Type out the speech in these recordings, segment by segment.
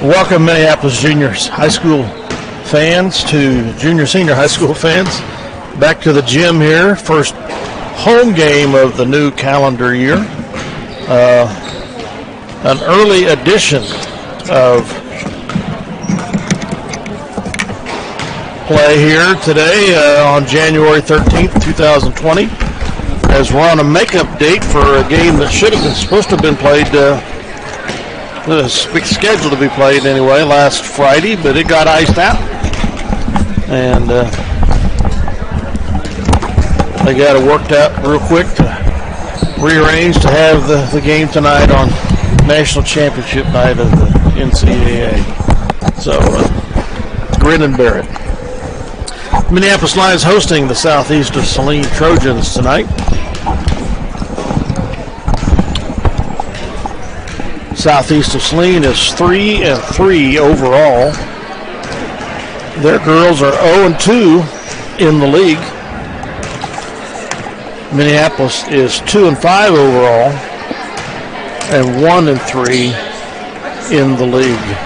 Welcome, Minneapolis juniors high school fans to junior senior high school fans. Back to the gym here. First home game of the new calendar year. An early edition of play here today on January 13th, 2020. As we're on a makeup date for a game that should have been supposed to have been played, scheduled to be played anyway, last Friday, but it got iced out. And they got it worked out real quick to rearrange to have the game tonight on National Championship night of the NCAA. So, grin and bear it. Minneapolis Lions hosting the Southeast of Saline Trojans tonight. Southeast of Saline is 3-3 overall. Their girls are 0-2 in the league. Minneapolis is 2-5 overall and 1-3 in the league.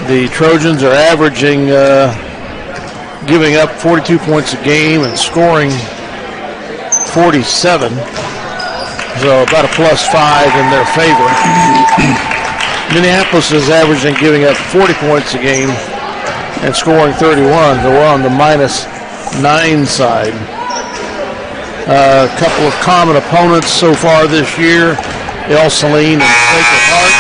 The Trojans are averaging, giving up 42 points a game and scoring 47. So about a +5 in their favor. Minneapolis is averaging giving up 40 points a game and scoring 31. So we're on the -9 side. A couple of common opponents so far this year, El Saline and Sacred Heart.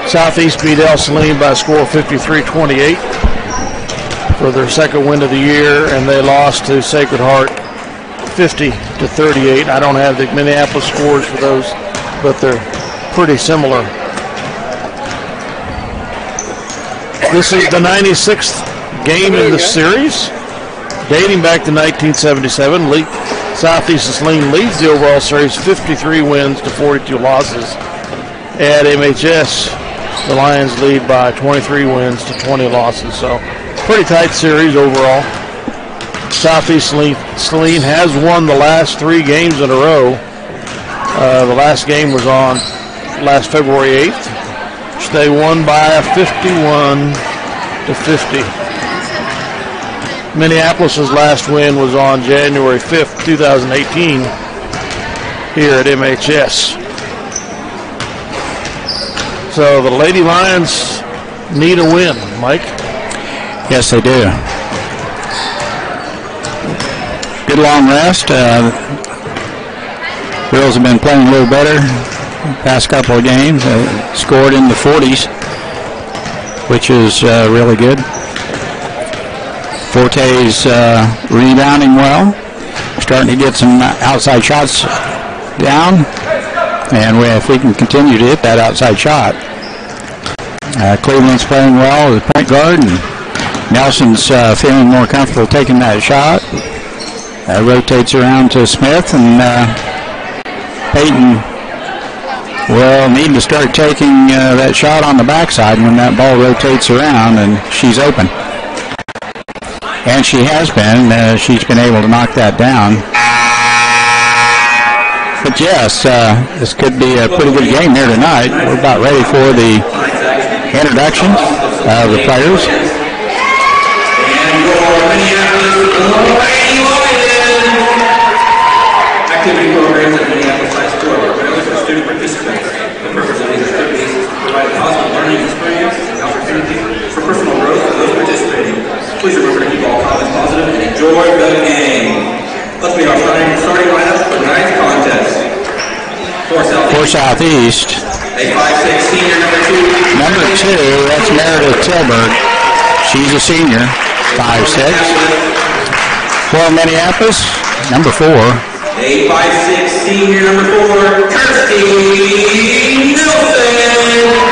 Southeast beat El Saline by a score of 53-28 for their second win of the year, and they lost to Sacred Heart 50-38. I don't have the Minneapolis scores for those, but they're pretty similar. This is the 96th game in the series, dating back to 1977. Southeast of Saline leads the overall series 53 wins to 42 losses. At MHS, the Lions lead by 23 wins to 20 losses. So pretty tight series overall. Southeast Saline has won the last 3 games in a row. The last game was on last February 8th. Which they won by 51-50. Minneapolis' last win was on January 5th, 2018 here at MHS. So the Lady Lions need a win, Mike. Yes, they do. Good long rest. Girls have been playing a little better the past couple of games. Scored in the 40s, which is really good. Forte's rebounding well. Starting to get some outside shots down. And if we can continue to hit that outside shot. Cleveland's playing well as a point guard, and Nelson's feeling more comfortable taking that shot. Rotates around to Smith, and Peyton will need to start taking that shot on the backside when that ball rotates around, and she's open. And she has been. She's been able to knock that down. But yes, this could be a pretty good game here tonight. We're about ready for the introduction of the players. Activity programs at Minneapolis High School are available for student participants. The purpose of these activities is to provide a positive learning experience and opportunity for personal growth for those participating. Please remember to keep all comments positive and enjoy the game. Let's meet our starting lineup for tonight's contest. For Southeast. A 5'6" senior, Number 2, that's Meredith Tilburg. She's a senior, 5'6". For Minneapolis, number 4. A 5'6" senior, number 4,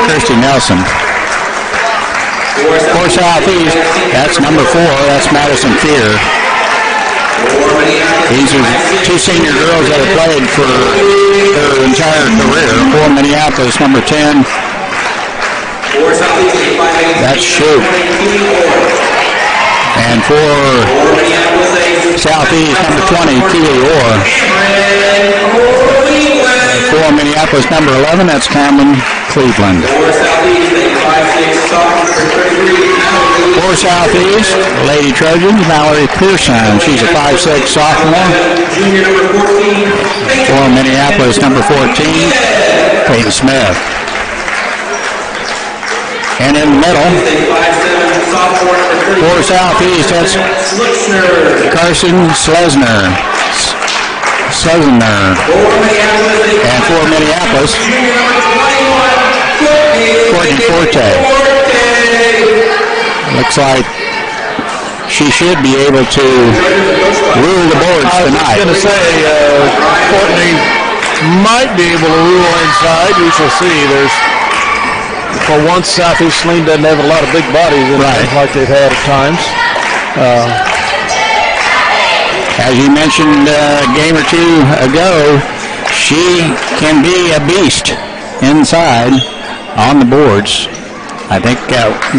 Kirsty Nelson. For Southeast, that's number 4, that's Madison Fear. These are 2 senior girls that have played for their entire career. For Minneapolis, number 10, that's Shoup. And for Southeast, number 20, Keely Orr. Minneapolis number 11, that's Cameron Cleveland. For Southeast, Lady Trojans, Mallory Pearson. She's a 5'6" sophomore. For Minneapolis number 14, Peyton Smith. And in the middle, for Southeast, that's Carson Slesner. And for Minneapolis, Courtney Forte. Looks like she should be able to rule the boards tonight. I was going to say, Courtney might be able to rule inside. We shall see. For once, Southeast Saline doesn't have a lot of big bodies in it like they've had at times. As you mentioned a game or two ago, she can be a beast inside on the boards. I think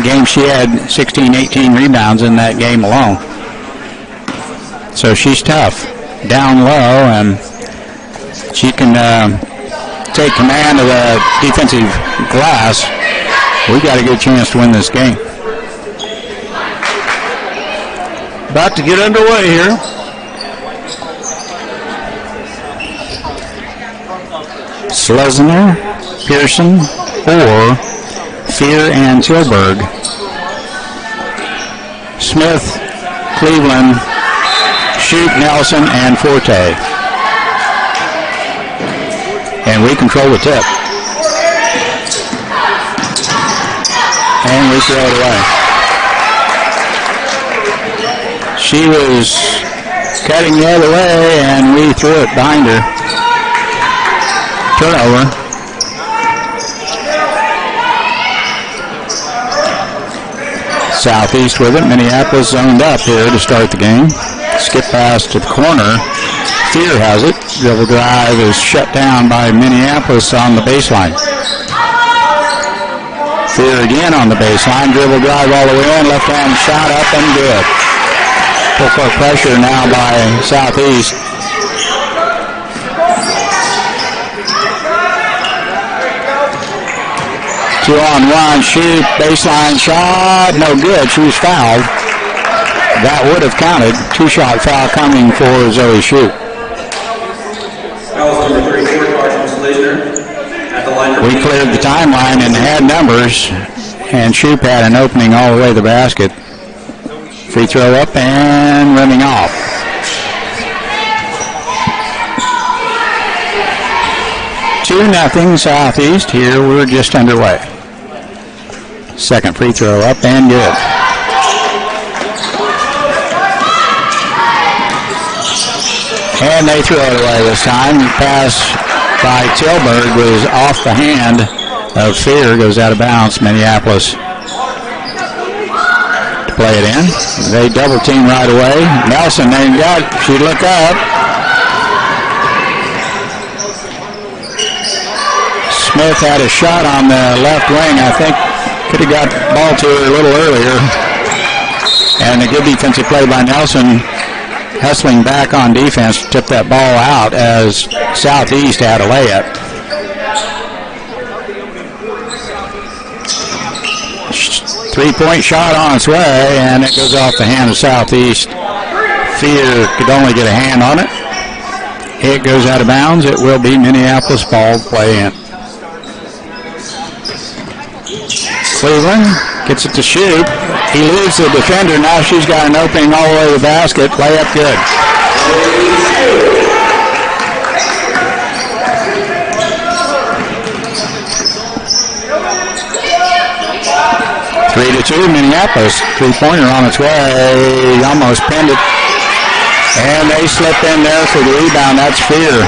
game she had 16, 18 rebounds in that game alone. So she's tough down low, and she can take command of the defensive glass. We've got a good chance to win this game. About to get underway here. Slesner, Pearson, or Fear and Tilburg. Smith, Cleveland, Shoup, Nelson, and Forte. And we control the tip. And we throw it away. She was cutting the other way, and we threw it behind her. Turnover. Southeast with it. Minneapolis zoned up here to start the game. Skip pass to the corner. Fear has it. Dribble drive is shut down by Minneapolis on the baseline. Fear again on the baseline. Dribble drive all the way in. Left hand shot up and good. Full court pressure now by Southeast. Two-on-one, Shoup, baseline shot, no good. She was fouled. That would have counted. Two-shot foul coming for Zoe Shoup. We cleared the timeline and had numbers, and Shoup had an opening all the way to the basket. Free throw up and running off. Nothing Southeast. Here we're just underway. Second free throw up and good. And they throw it away this time. Pass by Tilburg was off the hand of Fear. Goes out of bounds. Minneapolis to play it in. They double team right away. Nelson, they got. She look up. Smith had a shot on the left wing. I think could have got the ball to her a little earlier. And a good defensive play by Nelson, hustling back on defense to tip that ball out as Southeast had a layup. Three-point shot on its way, and it goes off the hand of Southeast. Fear could only get a hand on it. It goes out of bounds. It will be Minneapolis ball play in. Cleveland gets it to Shoup. He leaves the defender. Now she's got an opening all the way to the basket. Layup good. Three to two, Minneapolis. Three-pointer on its way. Almost pinned it. And they slip in there for the rebound. That's Fear.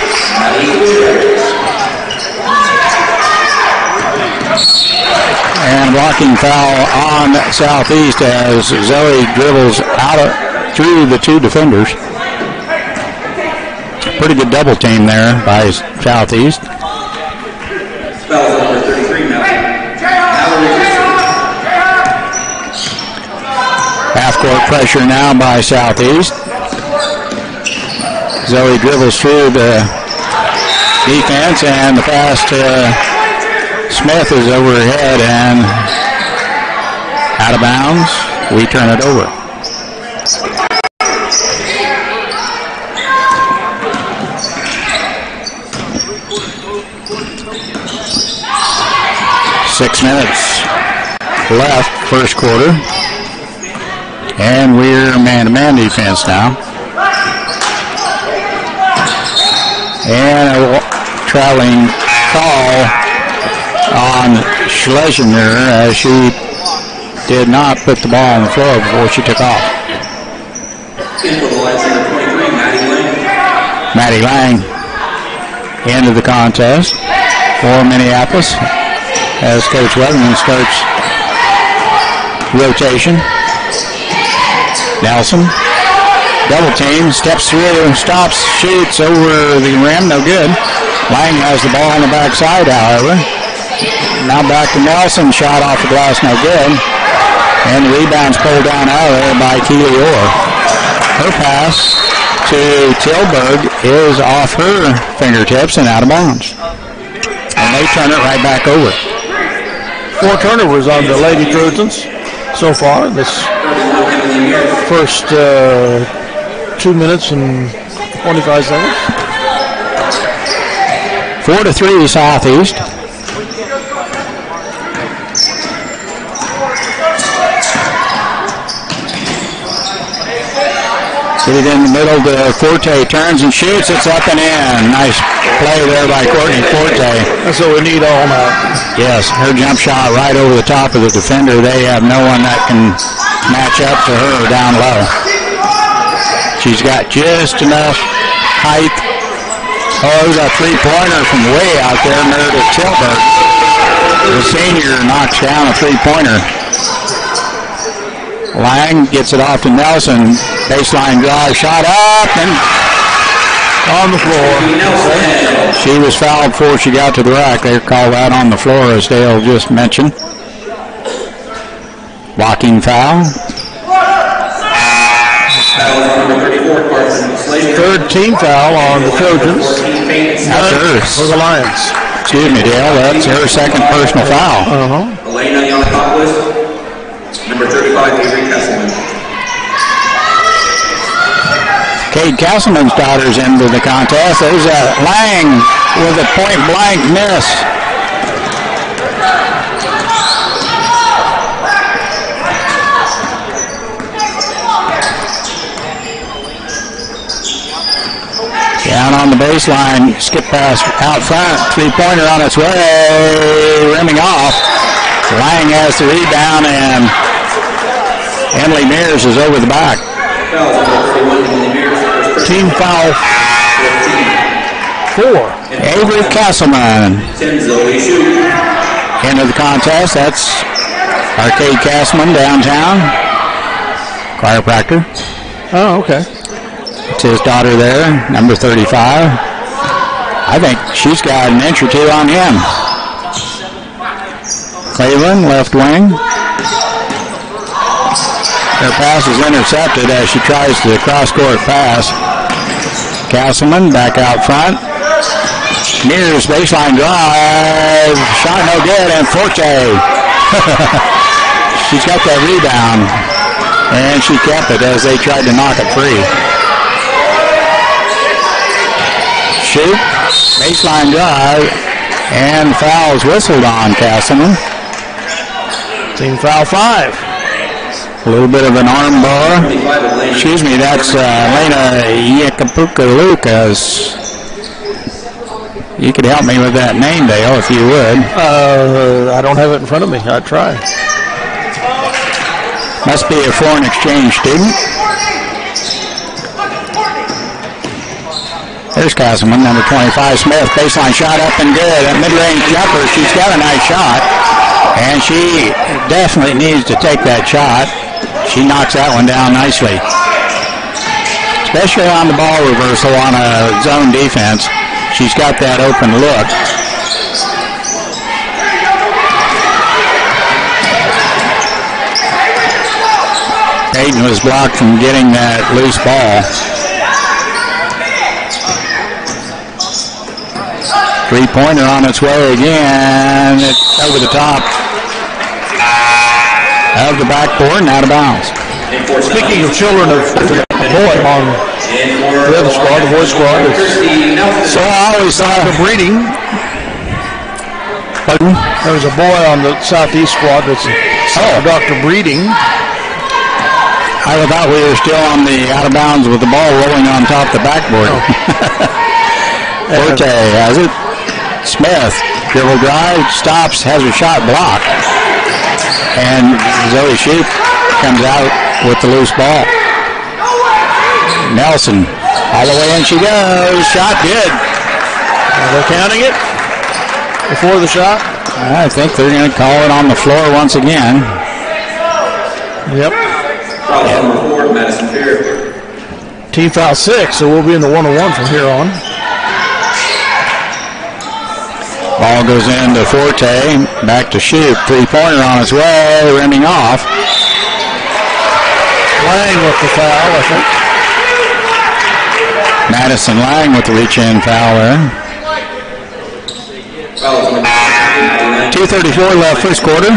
And blocking foul on Southeast as Zoe dribbles out through the two defenders. Pretty good double team there by Southeast. Half-court pressure now by Southeast. Zoe dribbles through the defense, and the pass to Smith is over her head and out of bounds. We turn it over. Six minutes left, first quarter. And we're man-to-man defense now. And a traveling call on Schlesinger as she did not put the ball on the floor before she took off. Maddie Lang into the contest for Minneapolis as Coach Weatherman starts rotation. Nelson, double team, steps through, stops, shoots over the rim, no good. Lang has the ball on the backside, however. Now back to Nelson, shot off the glass, no good. And the rebound's pulled down out of there by Keely Orr. Her pass to Tilburg is off her fingertips and out of bounds. And they turn it right back over. 4 turnovers on the Lady Trojans so far in this first 2 minutes and 25 seconds. 4-3 Southeast. Get it in the middle to Forte, turns and shoots, it's up and in. Nice play there by Courtney Forte. That's what we need all night. Yes, her jump shot right over the top of the defender. They have no one that can match up to her down low. She's got just enough height. Oh, there's a three-pointer from way out there, Meredith Tilburg. The senior knocks down a three-pointer. Lang gets it off to Nelson. Baseline drive, shot up and on the floor. She was fouled before she got to the rack. They call that on the floor, as Dale just mentioned. Walking foul. Third team foul on the Trojans. That's hers. For the Lions. Excuse me, Dale. That's her second personal foul. Elena Yanakopoulos, number 35, Avery Kesselman. Cade Castleman's daughter's into the contest. There's a Lang with a point-blank miss. Down on the baseline, skip pass out front, three-pointer on its way, rimming off. Lang has the rebound, and Emily Mears is over the back. Team foul 4. Avery Castleman into the contest. That's Arcade Castleman downtown. Chiropractor. Oh, okay. It's his daughter there, number 35. I think she's got an inch or two on him. Cleveland, left wing. Her pass is intercepted as she tries the cross-court pass. Castleman back out front. Mears baseline drive. Shot no good, and Forte. She's got that rebound, and she kept it as they tried to knock it free. Shoot, baseline drive, and fouls whistled on Castleman. Team foul 5. A little bit of an arm bar. Excuse me, that's Elena Yekapuka-Lucas. You could help me with that name, Dale, if you would. I don't have it in front of me. I'd try. Must be a foreign exchange student. There's Castleman, number 25, Smith. Baseline shot up and good. A mid-range jumper. She's got a nice shot. And she definitely needs to take that shot. She knocks that one down nicely. Especially on the ball reversal on a zone defense. She's got that open look. Peyton was blocked from getting that loose ball. Three-pointer on its way again. It's over the top of the backboard and out of bounds. Speaking of children of boy on the other squad, the boys squad, So I always thought of breeding. Pardon? There was a boy on the southeast squad that's Dr. Breeding. I thought we were still on the out of bounds with the ball rolling on top of the backboard. Forte has it. Smith, dribble drive, stops, has her shot blocked. And Zoe Sheep comes out with the loose ball. Nelson, all the way in she goes. Shot good. They're counting it before the shot. I think they're going to call it on the floor once again. Yep. Foul Madison Fear. Team foul 6, so we'll be in the 1-on-1 from here on. Ball goes into Forte, back to Shoop. Three-pointer on its way, rimming off. Lang with the foul, I think. Madison Lang with the reach-in foul there. 2:34 left first quarter.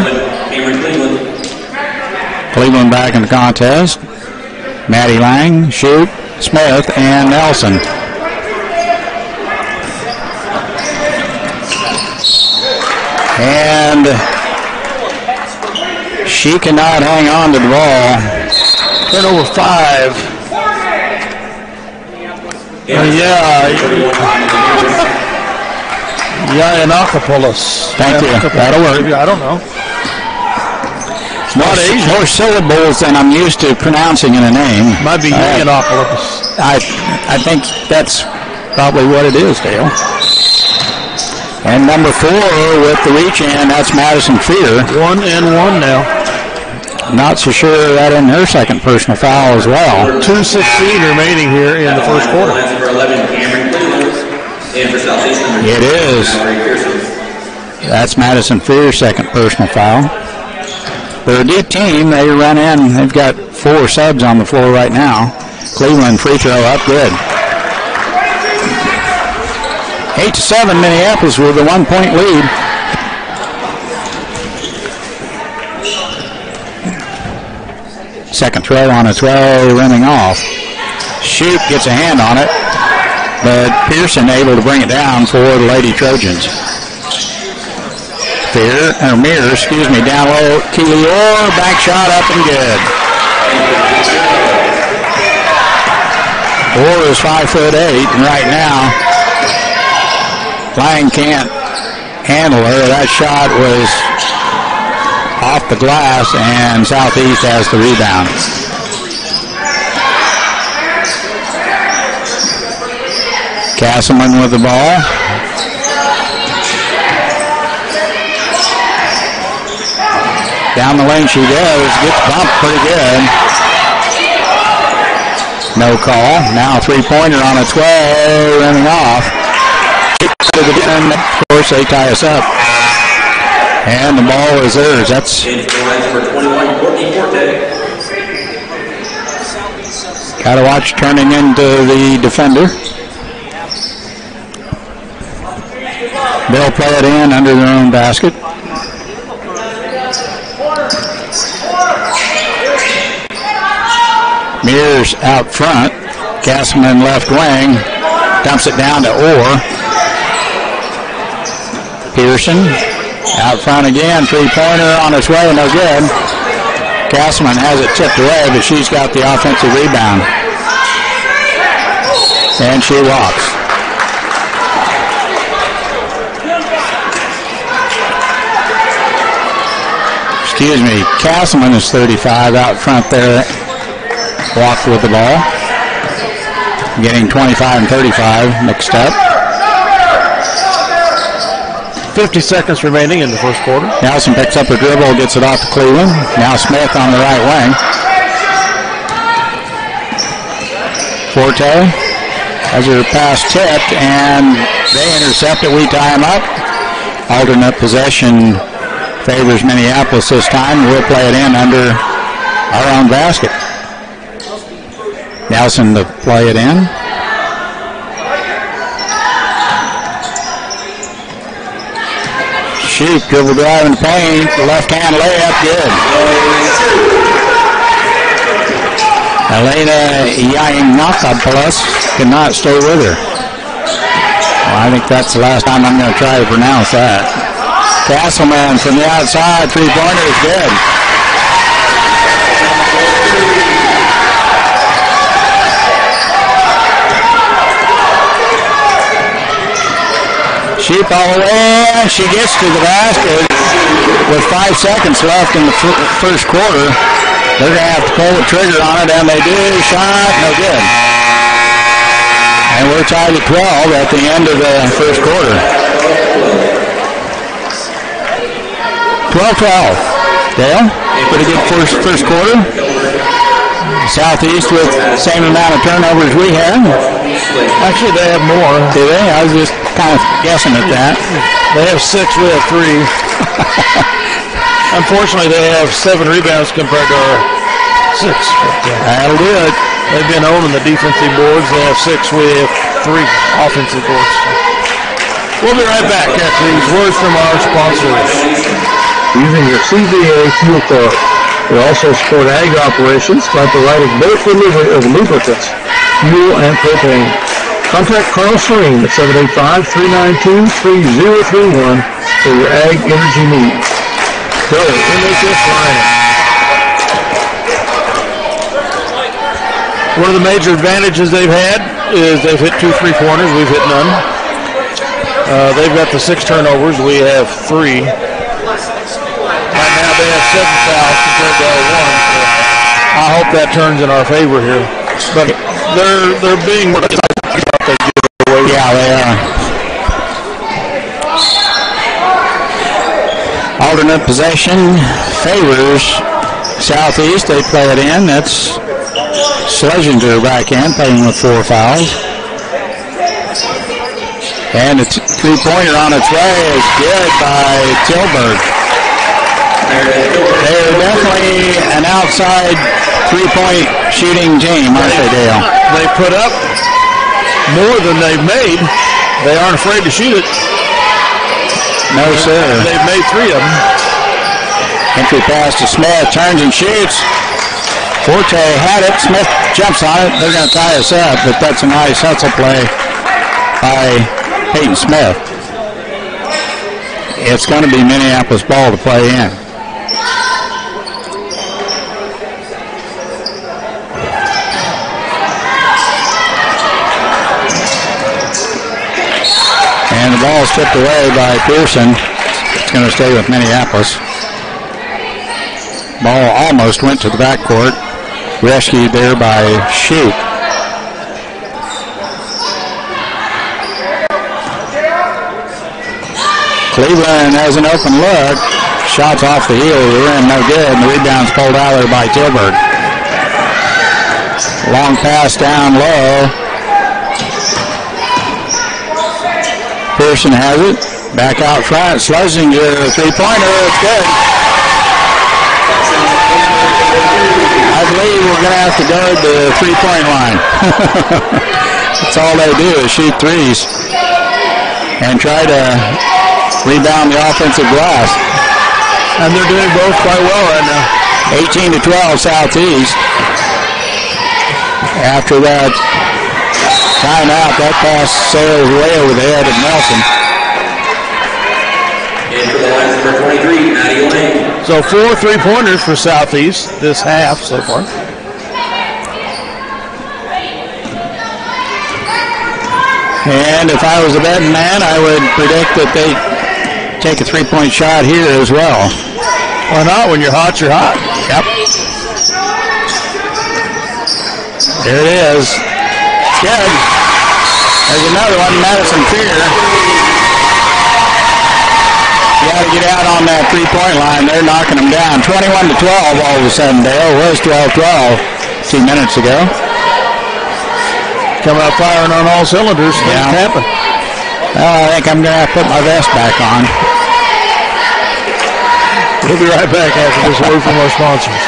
Cleveland back in the contest. Maddie Lang, Shoop, Smith, and Nelson. And she cannot hang on to the ball. Turnover 5. Yiannopoulos. Thank you. That'll work. I don't know. More syllables than I'm used to pronouncing in a name. Might be Yiannopoulos. I think that's probably what it is, Dale. And number 4 with the reach in, that's Madison Fear. 1-and-1 now. Not so sure that in her second personal foul as well. 2:16 remaining here in the first quarter. It is. That's Madison Fear's second personal foul. They're a deep team. They run in. They've got 4 subs on the floor right now. Cleveland free throw up good. 8-7 Minneapolis with a 1-point lead. Second throw on its way, rimming off. Shoop gets a hand on it, but Pearson able to bring it down for the Lady Trojans. Mir, down low. Keelior, back shot up and good. Orr is 5'8", and right now, Lang can't handle her. That shot was off the glass, and Southeast has the rebound. Castleman with the ball. Down the lane she goes. Gets bumped pretty good. No call. Now three-pointer on its way, running off. Of course, they tie us up. And the ball is theirs. That's got to watch turning into the defender. They'll play it in under their own basket. Mears out front. Castleman left wing. Dumps it down to Orr. Pearson out front again. Three-pointer on its way. No good. Castleman has it tipped away, but she's got the offensive rebound. And she walks. Excuse me, Castleman is 35 out front there. Walked with the ball. Getting 25 and 35 mixed up. 50 seconds remaining in the first quarter. Nelson picks up her dribble, gets it off to Cleveland. Now Smith on the right wing. Forte has her pass tipped, and they intercept it. We tie them up. Alternate possession favors Minneapolis this time. We'll play it in under our own basket. Nelson to play it in. Sheep dribble drive in the paint. Left-hand layup, good. Elena Yainakopoulos could not stay with her. Well, I think that's the last time I'm going to try to pronounce that. Castleman from the outside, three-pointer is good. Sheep all the way, and she gets to the basket with 5 seconds left in the first quarter. They're going to have to pull the trigger on it, and they do. Shot, no good. And we're tied at 12 at the end of the first quarter. 12-12. Dale, pretty good first quarter. Southeast with the same amount of turnovers we had. Actually, they have more. Do they? I was just kind of guessing at that. They have 6, we have 3. Unfortunately, they have 7 rebounds compared to our 6. That'll do it. They've been owning the defensive boards. They have 6, we have 3 offensive boards. We'll be right back after these words from our sponsors. Using your CVA fuel card. We also support ag operations by providing bulk delivery of lubricants, fuel, and propane. Contact Carl Saline at 785-392-3031 for your ag energy needs. Go MHS Lions. One of the major advantages they've had is they've hit 2 3-pointers. We've hit none. They've got the 6 turnovers. We have 3. Right now they have 7 fouls compared to our 1. So I hope that turns in our favor here. But they're being what they give away. Yeah, they are. Alternate possession favors Southeast. They play it in. That's Schlesinger back in, playing with 4 fouls. And a three-pointer on its way is good by Tilburg. They're definitely an outside three-point shooting team, aren't they, Dale? They put up more than they've made. They aren't afraid to shoot it. No, sir. They've made 3 of them. Entry pass to Smith, turns and shoots. Forte had it. Smith jumps on it. They're going to tie us up, but that's a nice hustle play by Peyton Smith. It's going to be Minneapolis ball to play in. And the ball is tipped away by Pearson. It's going to stay with Minneapolis. Ball almost went to the backcourt. Rescued there by Sheep. Cleveland has an open look. Shots off the heel here and no good. And the rebound's pulled out there by Tilburg. Long pass down low. Pearson has it. Back out front. Schlesinger, three-pointer. It's good. I believe we're going to have to guard the three-point line. That's all they do is shoot threes and try to rebound the offensive glass. And they're doing both quite well right now. 18-12 Southeast. After that timeout, that pass sails way over the head of Nelson. And for the line, number 23, Maddie Lane. So 4 3-pointers for Southeast this half so far. And if I was a betting man, I would predict that they take a three-point shot here as well. Why not? When you're hot, you're hot. Yep. There it is. Good. There's another one, Madison Fear. You got to get out on that three-point line. They're knocking them down. 21-12 all of a sudden, Dale. It was 12-12 2 minutes ago. Coming out firing on all cylinders. Things happen. Well, I think I'm going to have to put my vest back on. We'll be right back after this word from our sponsors.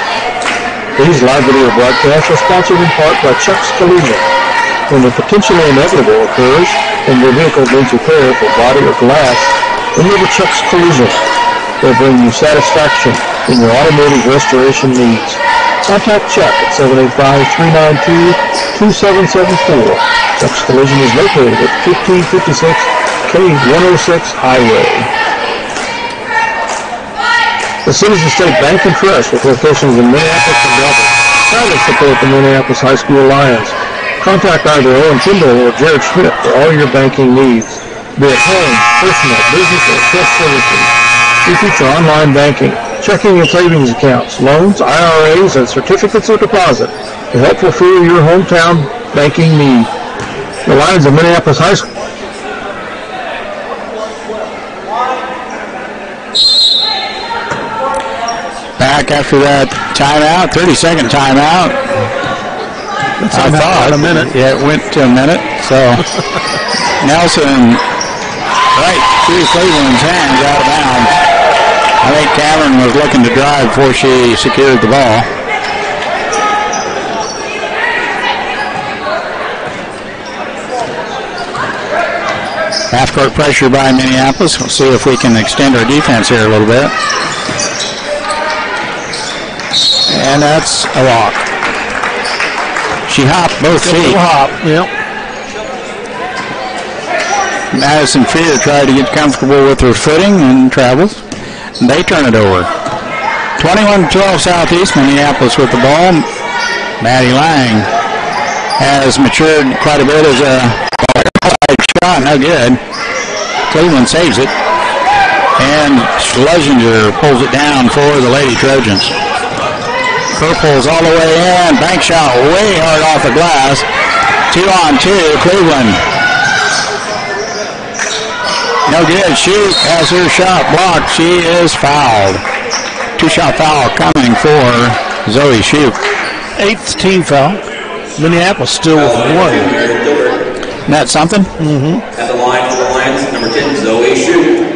These live video broadcasts are sponsored in part by Chuck's Collision. When the potentially inevitable occurs and your vehicle needs repair for body or glass, Chuck's Collision. They'll bring you satisfaction in your automotive restoration needs. Contact Chuck at 785-392-2774. Chuck's Collision is located at 1556 K106 Highway. The Citizen State Bank and Trust, with locations in Minneapolis and Delta, proudly support the Minneapolis High School Lions. Contact either Owen Kimball or Jared Schmidt for all your banking needs, be it home, personal, business, or trust services. We feature online banking, checking and savings accounts, loans, IRAs, and certificates of deposit to help fulfill your hometown banking need. The Lions of Minneapolis High School. Back after that timeout, 30-second timeout. I thought a minute. Yeah, it went to a minute. So Nelson right through Cleveland's hands out of bounds. I think Cameron was looking to drive before she secured the ball. Half-court pressure by Minneapolis. We'll see if we can extend our defense here a little bit. And that's a walk. She hopped both feet. Hop, yep. Madison Fear tried to get comfortable with her footing and travels. And they turn it over. 21-12 Southeast. Minneapolis with the ball. Maddie Lang has matured quite a bit as a shot. No good. Cleveland saves it. And Schlesinger pulls it down for the Lady Trojans. Purples all the way in. Bank shot way hard off the glass. 2-on-2. Cleveland. No good. Shoot has her shot blocked. She is fouled. Two-shot foul coming for Zoe Shoup. 8th team foul. Minneapolis still with one. Isn't that something? Mm-hmm. At the line for the Lions, number 10, Zoe Shoup.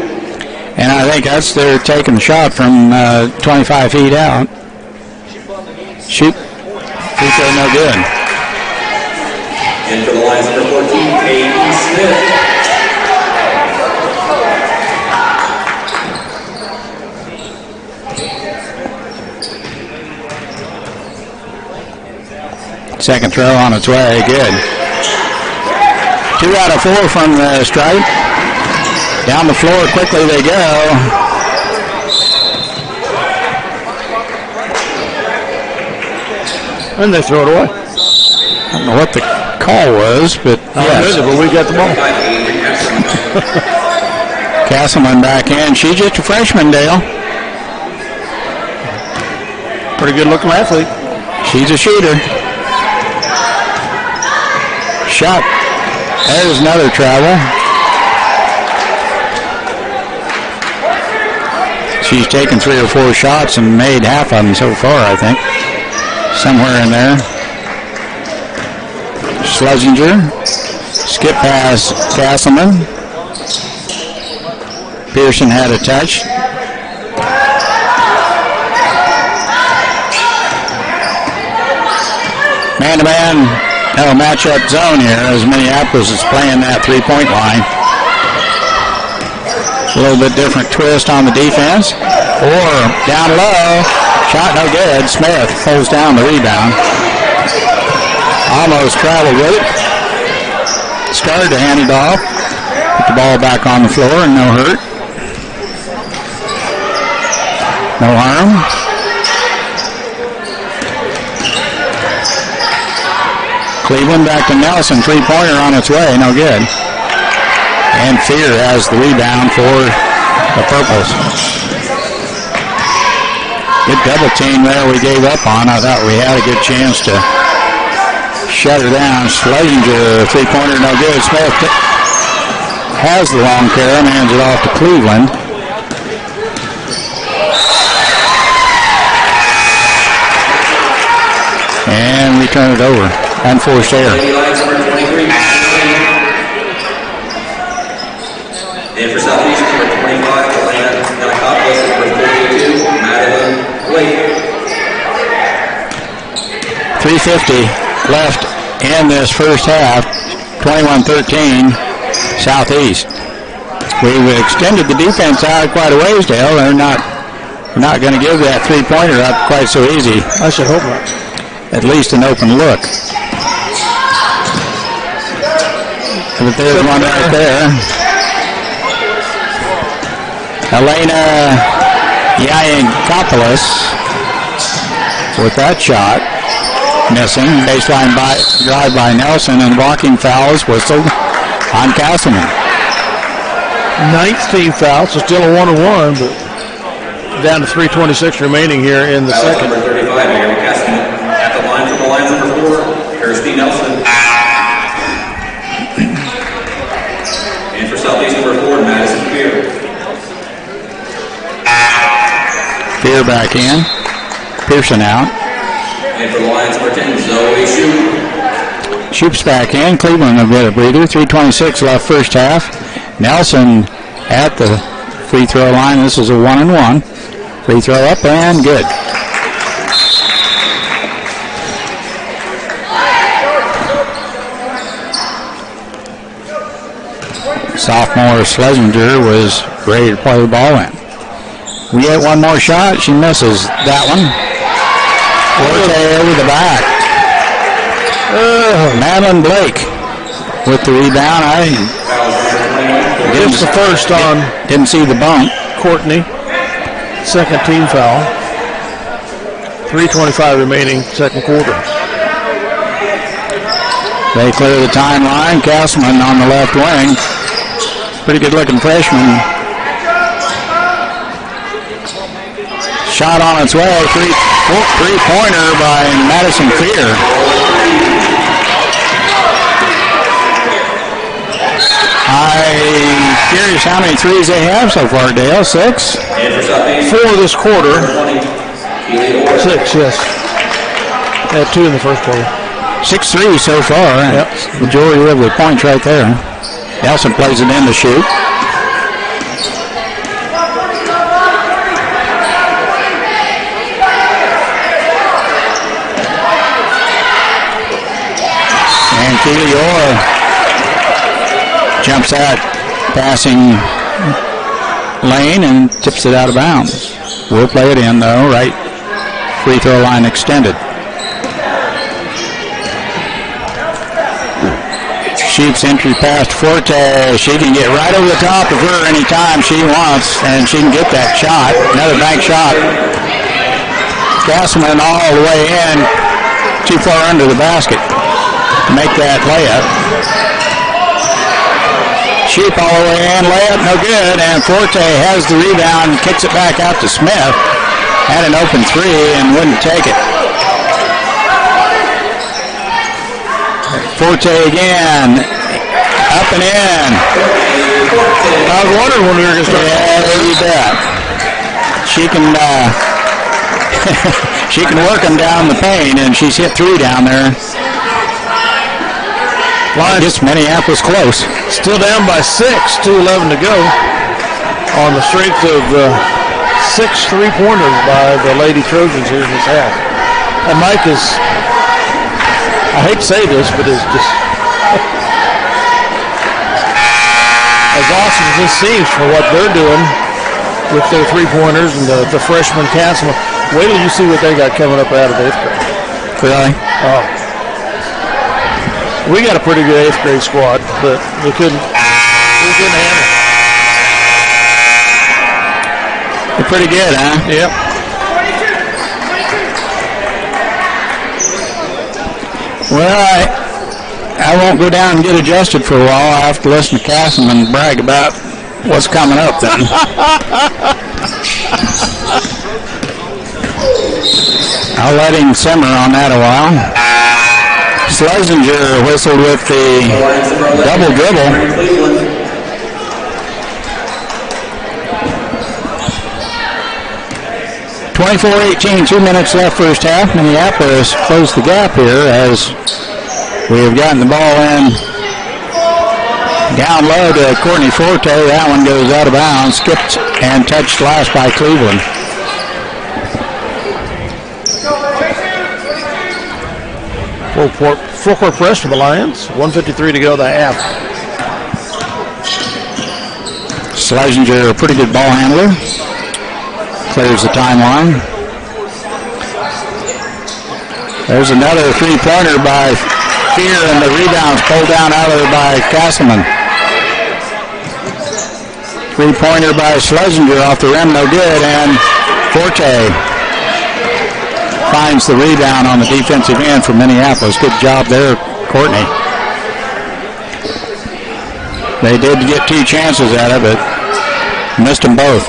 And I think that's they're taking the shot from 25 feet out. Shoot. Free throw no good. And for the Lions, number 14, Peyton Smith. Second throw on its way. Good. 2 out of 4 from the stripe. Down the floor quickly they go. And they throw it away. I don't know what the call was, but yes. But we got the ball. Castleman back in. She's just a freshman, Dale. Pretty good looking athlete. She's a shooter. Shot. There's another travel. She's taken 3 or 4 shots and made half of them so far, I think. Somewhere in there. Schlesinger. Skip pass Castleman. Pearson had a touch. Man-to-man, no matchup zone here as Minneapolis is playing that three-point line. A little bit different twist on the defense. Or down low. Shot no good. Smith pulls down the rebound. Almost traveled with it. Started to hand it off. Put the ball back on the floor and no hurt. No harm. Cleveland back to Nelson. Three-pointer on its way. No good. And Fear has the rebound for the Purples. Good double team there we gave up on. I thought we had a good chance to shut her down. Schlesinger, three-pointer, no good. Smith has the long carry and hands it off to Cleveland. And we turn it over. Unforced error. And for Southeast, number 25, Elena Nanakopoulos, number 42, Madeline Blake. 3:50 left in this first half. 21-13 Southeast. We've extended the defense out quite a ways, Dale. They're not going to give that three-pointer up quite so easy. I should hope not. At least an open look. But there's one right there. Elena Yankopoulos with that shot. Missing. Baseline drive by Nelson, and walking foul is whistled on Castleman. 9th team foul, so still a 1-on-1, but down to 3:26 remaining here in the second. Number 35, Mary Castleman. At the line from the line number 4, Kirsty Nelson. And for Southeast number 4, Madison Fear. Fear back in. Pearson out. And for the Lions number 10, Zoe Shoup. Shoup's back in. Cleveland a bit of breather. 3:26 left first half. Nelson at the free throw line. This is a 1-and-1. Free throw up and good. Sophomore Schlesinger was ready to play the ball in. We get one more shot. She misses that one. Forte over the back. Madeline Blake with the rebound. Gives the first on. Didn't see the bump. Courtney. Second team foul. 3:25 remaining, second quarter. They clear the timeline. Castleman on the left wing. Pretty good looking freshman. Shot on its way. Three-pointer by Madison Fear. I'm curious how many threes they have so far, Dale. 6? 4 this quarter. 6, yes. They had 2 in the first quarter. 6 threes so far. Yep. Majority of the points right there. Nelson plays it in to shoot. And Keely Orr jumps out passing lane and tips it out of bounds. We'll play it in though, right free throw line extended. Sheep's entry past Forte. She can get right over the top of her anytime she wants, and she can get that shot. Another bank shot. Castleman all the way in, too far under the basket to make that layup. Sheep all the way in, layup no good, and Forte has the rebound, kicks it back out to Smith. Had an open three and wouldn't take it. Forte again, up and in. I was wondering when we were going to start. Yeah, you bet. She can she can work them down the paint, and she's hit 3 down there. Line gets Minneapolis close. Still down by 6, 2:11 to go. On the strength of 6 3-pointers by the Lady Trojans here in this half. And Mike is, I hate to say this, but it's just as awesome as this seems for what they're doing with their 3-pointers and the freshman Castleman. Wait till you see what they got coming up out of 8th grade. Really? Oh. We got a pretty good 8th grade squad, but we couldn't handle it. They're pretty good, huh? Yep. Well, I won't go down and get adjusted for a while. I have to listen to Castleman brag about what's coming up then. I'll let him simmer on that a while. Schlesinger whistled with the double dribble. 24-18, 2 minutes left first half. Minneapolis closed the gap here as we have gotten the ball in down low to Courtney Forte. That one goes out of bounds, skipped and touched last by Cleveland. Full court press for the Lions. 1:53 to go the half. Schlesinger, a pretty good ball handler. Clears the timeline. There's another three-pointer by Fear, and the rebound's pulled down out of there by Castleman. Three-pointer by Schlesinger off the rim, no good, and Forte finds the rebound on the defensive end for Minneapolis. Good job there, Courtney. They did get 2 chances at it, but missed them both.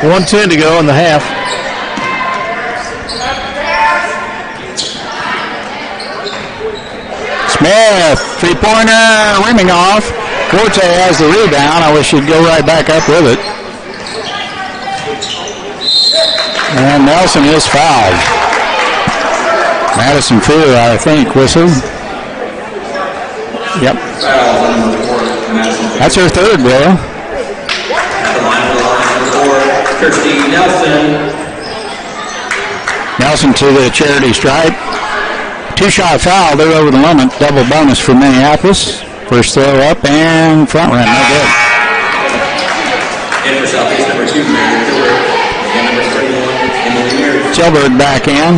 .110 to go in the half. Smith, three-pointer, rimming off. Forte has the rebound. I wish he'd go right back up with it. And Nelson is fouled. Madison Fear, I think, whistled. Yep. That's her third, Bill. Nelson to the charity stripe. 2-shot foul. They're over the limit. Double bonus for Minneapolis. First throw up and front rim. No good. Tilburg back in.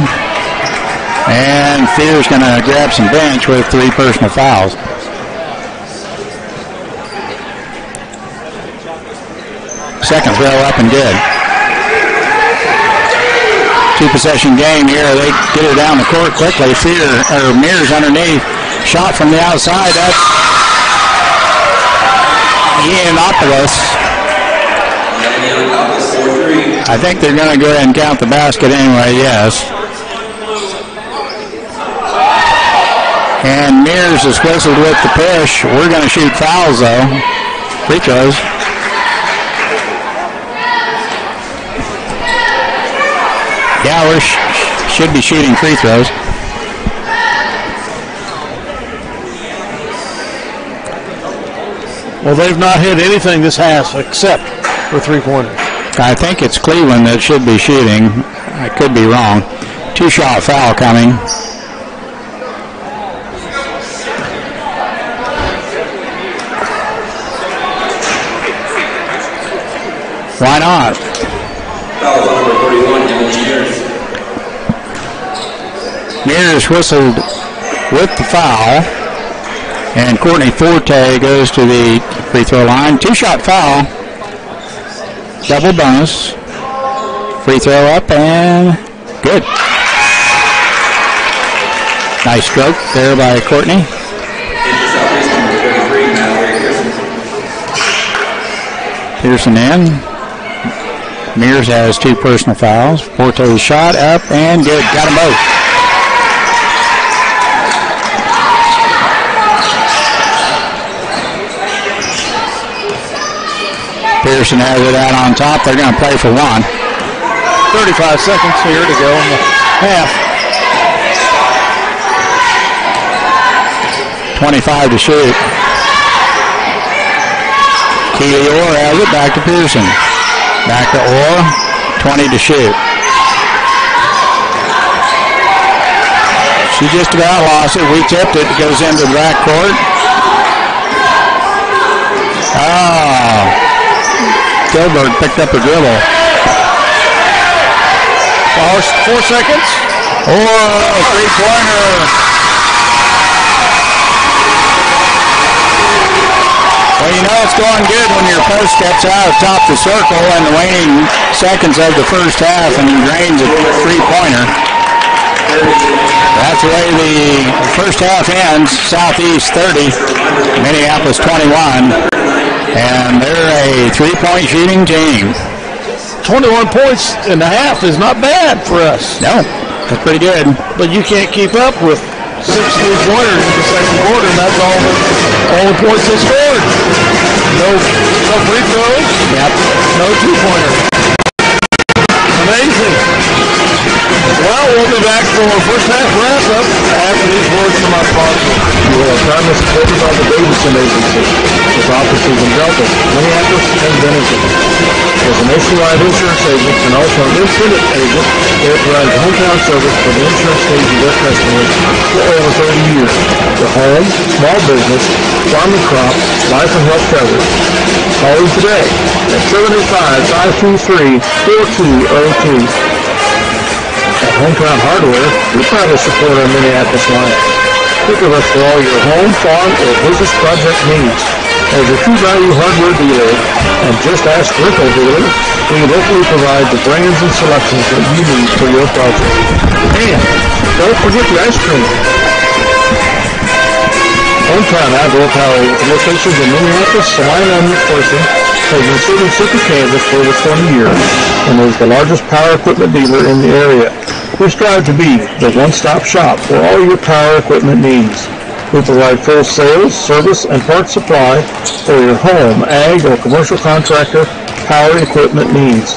And Fear's going to grab some bench with 3 personal fouls. Second throw up and good. 2-possession game here. They get her down the court quickly. Mears underneath. Shot from the outside. That's Yiannopoulos. I think they're going to go ahead and count the basket anyway, yes. And Mears is whistled with the push. We're going to shoot fouls, though. Free throws. Yeah, we should be shooting free throws. Well, they've not hit anything this half except for three-pointers. I think it's Cleveland that should be shooting. I could be wrong. 2-shot foul coming. Why not? Foul on number 41, Emily Mears. Mears whistled with the foul. And Courtney Forte goes to the free throw line. 2-shot foul. Double bonus. Free throw up and good. Nice stroke there by Courtney. Pearson in. Mears has 2 personal fouls. Forte's shot up and good. Got them both. Pearson has it out on top. They're going to play for 1. 35 seconds here to go in the half. 25 to shoot. Keely Orr has it. Back to Pearson. Back to Orr. 20 to shoot. She just about lost it. We tipped it. It goes into the backcourt. Tilburg picked up a dribble. 4 seconds. Oh, three-pointer. Well, you know it's going good when your post steps out atop the circle in the waning seconds of the first half and drains a three-pointer. That's the way the first half ends. Southeast 30, Minneapolis 21. And they're a three-point shooting team. 21 points in the half is not bad for us. No, that's pretty good. But you can't keep up with 6 three-pointers in the second quarter, and that's all the points they scored. No free throws. Yep. No two-pointers. Amazing. Well, we'll be back for our first half wrap-up after these words from our sponsor. Time is supported by the Davidson Agency, with offices in Delta, Minneapolis, and Bennington. As a nationwide insurance agent and also an independent agent, they provide hometown service for the insurance needs of their customers for over 30 for home, small business, farm and crop, life and health coverage. Call them today at 705-523-4202. At Hometown Hardware, we proud to support our Minneapolis Lions. Think of us for all your home, farm, or business project needs. As a true value hardware dealer, and just ask Rico Dealer, we locally provide the brands and selections that you need for your project. And don't forget the ice cream. Hometown Outdoor Power with locations in Minneapolis, Saline, and McPherson has been serving Central Kansas for over 20 years and is the largest power equipment dealer in the area. We strive to be the one-stop shop for all your power equipment needs. We provide full sales, service, and parts supply for your home, ag, or commercial contractor power equipment needs.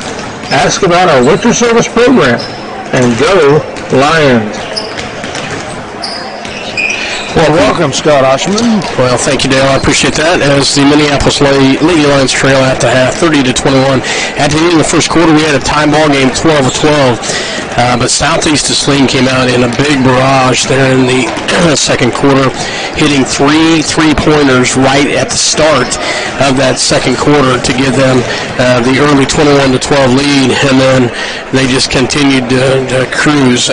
Ask about our winter service program, and go Lions! Well, welcome, Scott Oshman. Well, thank you, Dale. I appreciate that. As the Minneapolis Lady Lions trail at the half, 30-21. At the end of the first quarter, we had a tie ball game, 12-12. But Southeast of Saline came out in a big barrage there in the second quarter, hitting three three-pointers right at the start of that second quarter to give them the early 21-12 lead, and then they just continued to cruise.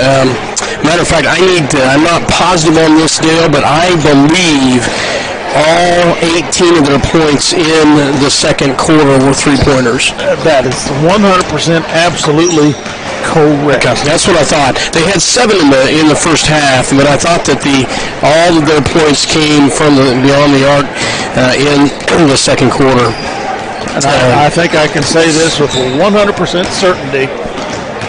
Matter of fact, I'm not positive on this, Dale, but I believe all 18 of their points in the second quarter were three-pointers. That is 100% absolutely correct. That's what I thought. They had 7 in the first half, but I thought that all of their points came from beyond the arc in the second quarter. And I think I can say this with 100% certainty.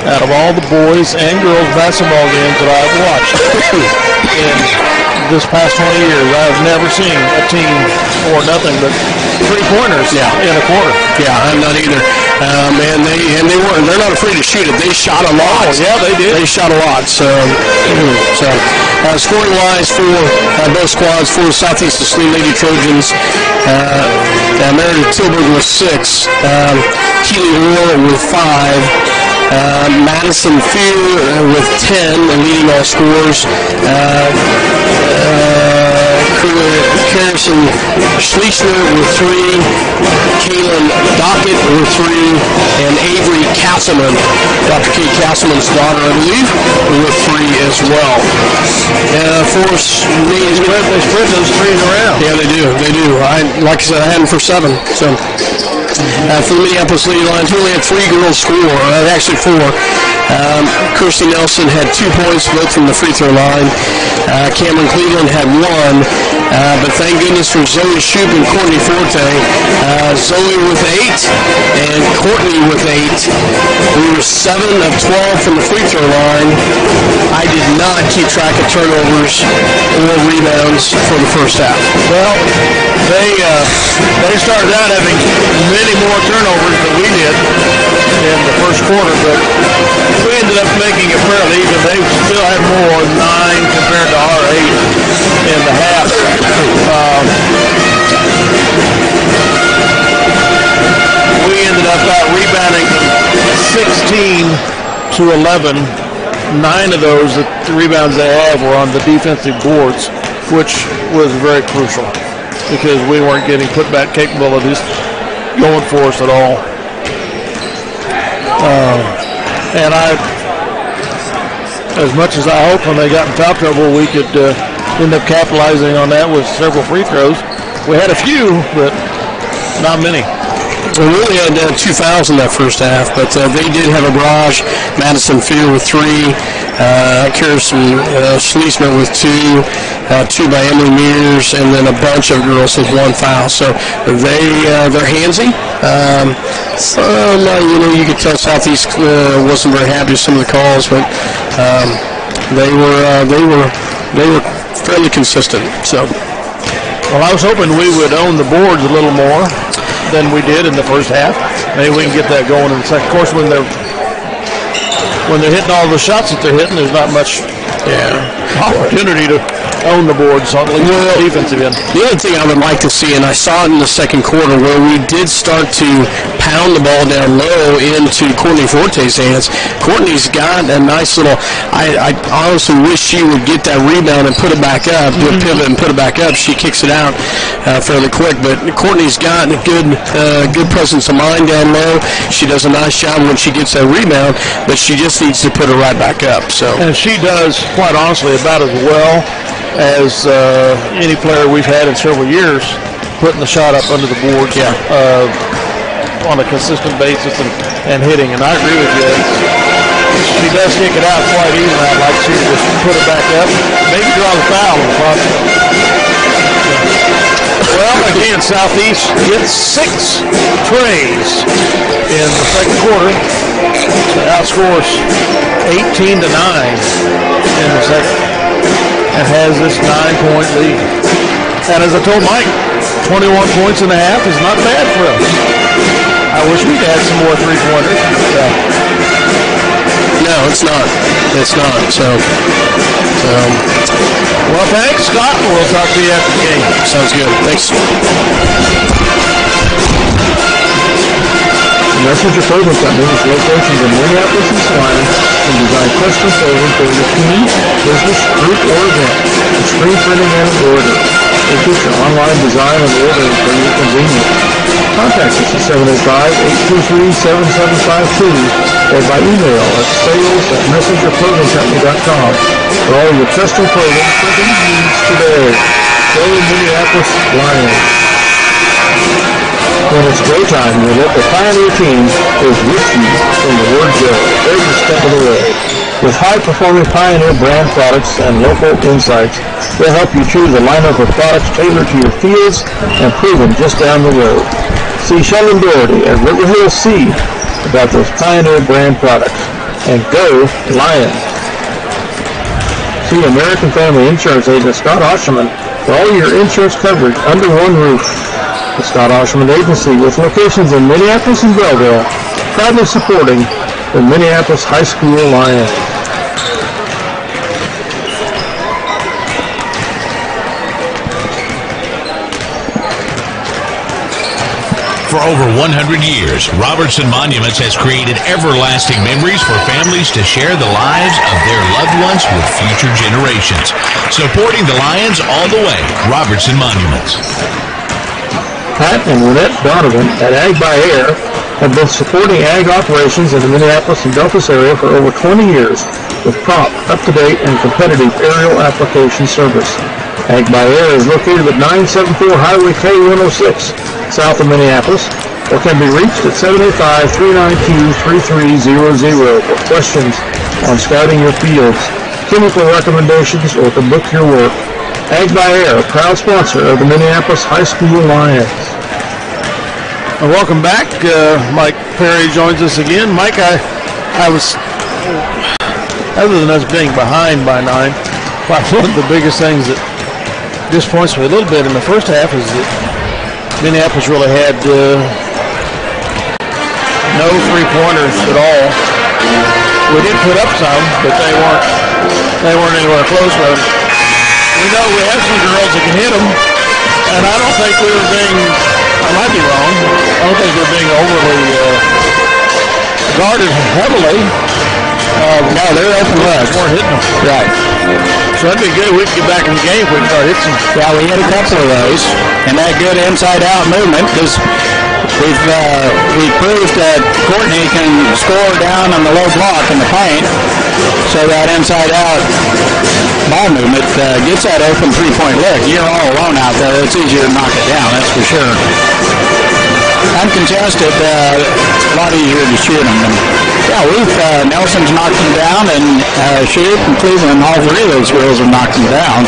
Out of all the boys and girls basketball games that I've watched in this past 20 years, I've never seen a team score nothing but three-pointers in a quarter. Yeah, I'm not either. They're not afraid to shoot it. They shot a lot. Oh, yeah, they did. They shot a lot. Scoring-wise for both squads, for Southeast of Saline Lady Trojans, Meredith Tilburg with 6, Keely Orr with 5, Madison Fear with 10, leading all scores. Harrison Schleisner with 3, Kaylin Dockett with 3, and Avery Castleman, Dr. Kate Castleman's daughter, I believe, with 3 as well. They spread those threes around. Yeah, they do. Like I said, I had them for 7. So. For the Minneapolis Lady Lions, we only had 3 girls score, actually 4. Kirsty Nelson had 2 points, both from the free throw line. Cameron Cleveland had 1, but thank goodness for Zoe Shoup and Courtney Forte. Zoe with 8 and Courtney with 8. We were 7 of 12 from the free throw line. I did not keep track of turnovers or rebounds for the first half. Well, they started out having many more turnovers than we did in the first quarter, but we ended up making it fairly even. They still had more, 9 compared to our 8 in the half. We ended up rebounding 16 to 11. 9 of those rebounds they had were on the defensive boards, which was very crucial because we weren't getting putback capabilities going for us at all. And as much as I hoped when they got in foul trouble we could end up capitalizing on that with several free throws. We had a few, but not many. We really had 2 fouls in that first half, but they did have a barrage. Madison Fear with 3, Kirsten Schleisman with 2, 2 by Emily Mears, and then a bunch of girls with 1 foul. So they're handsy. You could tell Southeast wasn't very happy with some of the calls, but they were fairly consistent. So, well, I was hoping we would own the boards a little more than we did in the first half. Maybe we can get that going in the second. Of course, when they're hitting all the shots that they're hitting, there's not much opportunity to own the boards on the defensive end. The other thing I would like to see, and I saw it in the second quarter, where we did start to pound the ball down low into Courtney Forte's hands. Courtney's got a nice little, I honestly wish she would get that rebound and put it back up, do a pivot and put it back up. She kicks it out fairly quick, but Courtney's got a good presence of mind down low. She does a nice job when she gets that rebound, but she just needs to put it right back up. And she does, quite honestly, about as well as any player we've had in several years, putting the shot up under the boards on a consistent basis and hitting. And I agree with you. She does kick it out quite even. I'd like to see her just put it back up. Maybe draw the foul if possible. Well, again, Southeast gets 6 trays in the second quarter. It outscores 18-9 in the second and has this 9-point lead. And as I told Mike, 21 points in the half is not bad for us. I wish we'd had some more three-pointers. No, it's not. It's not. Well, thanks, Scott. We'll talk to you after the game. Sounds good. Thanks. Messenger Clothing Company with locations in Minneapolis and Saline can design custom clothing for your team, business, group, or event. With screen printing and embroidery. They feature online design and ordering for your convenience. Contact us at 785-823-7752 or by email at sales@messengerclothingcompany.com for all your custom clothing printing needs today. Go Minneapolis Lions. When it's go time, your local Pioneer team is with you from the word go every step of the way. With high-performing Pioneer brand products and local insights, they'll help you choose a lineup of products tailored to your fields and proven just down the road. See Sheldon Doherty at River Hill C about those Pioneer brand products. And go Lions! See American Family Insurance agent Scott Osherman for all your insurance coverage under one roof. The Scott Osherman Agency, with locations in Minneapolis and Belleville, proudly supporting the Minneapolis High School Lions. For over 100 years, Robertson Monuments has created everlasting memories for families to share the lives of their loved ones with future generations. Supporting the Lions all the way, Robertson Monuments. Pat and Lynette Donovan at Ag by Air have been supporting ag operations in the Minneapolis and Delphos area for over 20 years with prompt, up-to-date, and competitive aerial application service. Ag by Air is located at 974 Highway K106, south of Minneapolis, or can be reached at 785-392-3300 for questions on scouting your fields, chemical recommendations, or to book your work. Ag by Air, a proud sponsor of the Minneapolis High School Lions. Welcome back. Mike Perry joins us again. Mike, I was, other than us being behind by 9, probably one of the biggest things that disappoints me a little bit in the first half is that Minneapolis really had no three-pointers at all. We did put up some, but they weren't anywhere close with them. We know we have some girls that can hit them, and I don't think we were being, I might be wrong, I don't think we were being overly guarded heavily. No, they're open looks. Weren't hitting them. Right. So that'd be good. We could get back in the game if we can start hitting some. Yeah, we hit a couple of those, and that good inside-out movement, because we proved that Courtney can score down on the low block in the paint, so that inside-out ball movement gets that open three-point look. You're all alone out there. It's easier to knock it down, that's for sure. Uncontested, a lot easier to shoot them. And, yeah, Nelson's knocked them down, and Shoup and Cleveland, all three of those girls have knocked them down.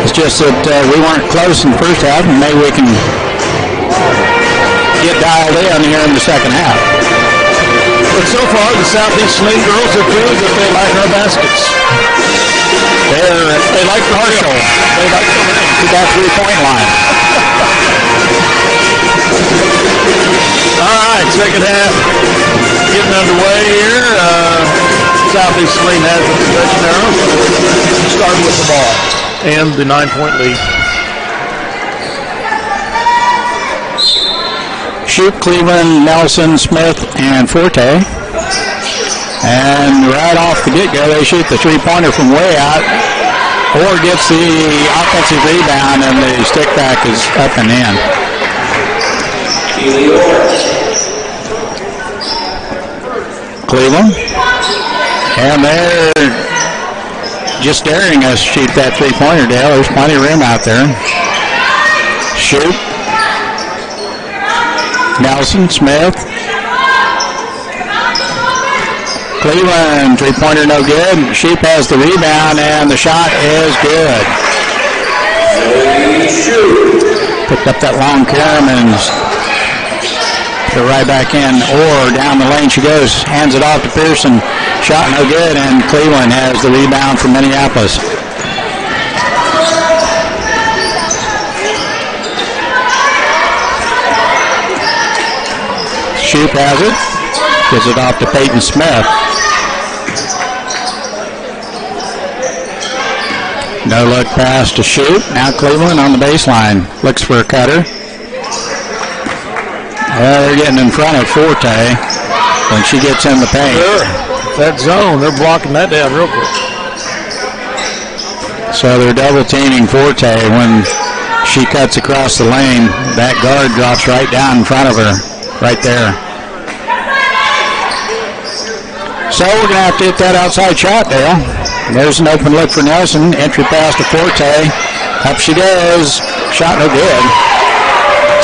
It's just that we weren't close in the first half, and maybe we can get dialed in here in the second half. But so far, the Southeast Saline girls have proved that they like our baskets. They like Marshall. They like to that three-point line. All right, second half getting underway here. Southeast Saline has the possession arrow. Starting with the ball. and the 9-point lead. Shoot, Cleveland, Nelson, Smith, and Forte. And right off the get-go, they shoot the three-pointer from way out. Orr gets the offensive rebound, and the stick back is up and in. Cleveland. And they're just daring us to shoot that three-pointer, Dale. There's plenty of room out there. Shoot. Nelson, Smith. Cleveland, three-pointer no good. Sheep has the rebound, and the shot is good. Picked up that long carom and put it right back in. Or down the lane she goes, hands it off to Pearson. Shot no good, and Cleveland has the rebound from Minneapolis. Sheep has it. Gives it off to Peyton Smith. No look pass to Shoot. Now Cleveland on the baseline. Looks for a cutter. They're getting in front of Forte when she gets in the paint. Sure. That zone, they're blocking that down real quick. So they're double teaming Forte when she cuts across the lane. That guard drops right down in front of her. Right there. So we're going to have to hit that outside shot, Dale. There's an open look for Nelson. Entry pass to Forte. Up she goes. Shot no good.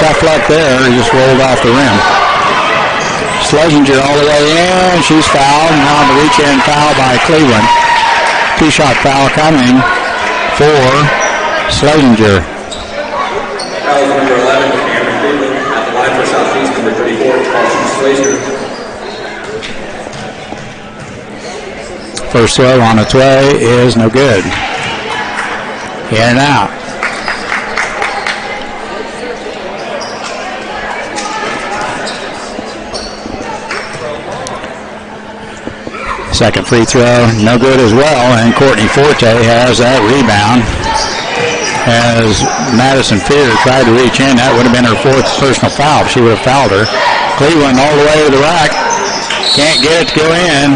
Tough luck there. He just rolled off the rim. Schlesinger all the way in. She's fouled. Now on the reach-in foul by Cleveland. Two-shot foul coming for Schlesinger. Foul number 11 for Cameron Cleveland. At the line for Southeast, number 34, Carlson Schlesinger. First throw on its way is no good. In and out. Second free throw, no good as well, and Courtney Forte has that rebound. As Madison Fear tried to reach in, that would have been her fourth personal foul. She would have fouled her. Cleveland all the way to the rack. Can't get it to go in.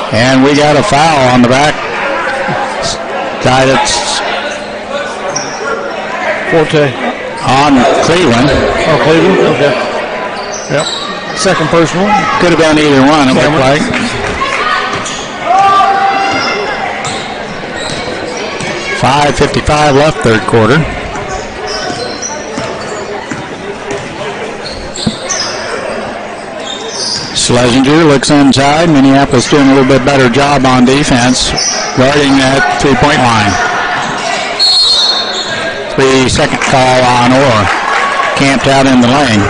And we got a foul on the back. Guy that's Forte. On Cleveland. Oh, Cleveland? Okay. Yep. Second personal. Could have been either one, it looked like. .5:55 left third quarter. Schlesinger looks inside. Minneapolis doing a little bit better job on defense, guarding that three-point line. 3-second call on Orr. Camped out in the lane.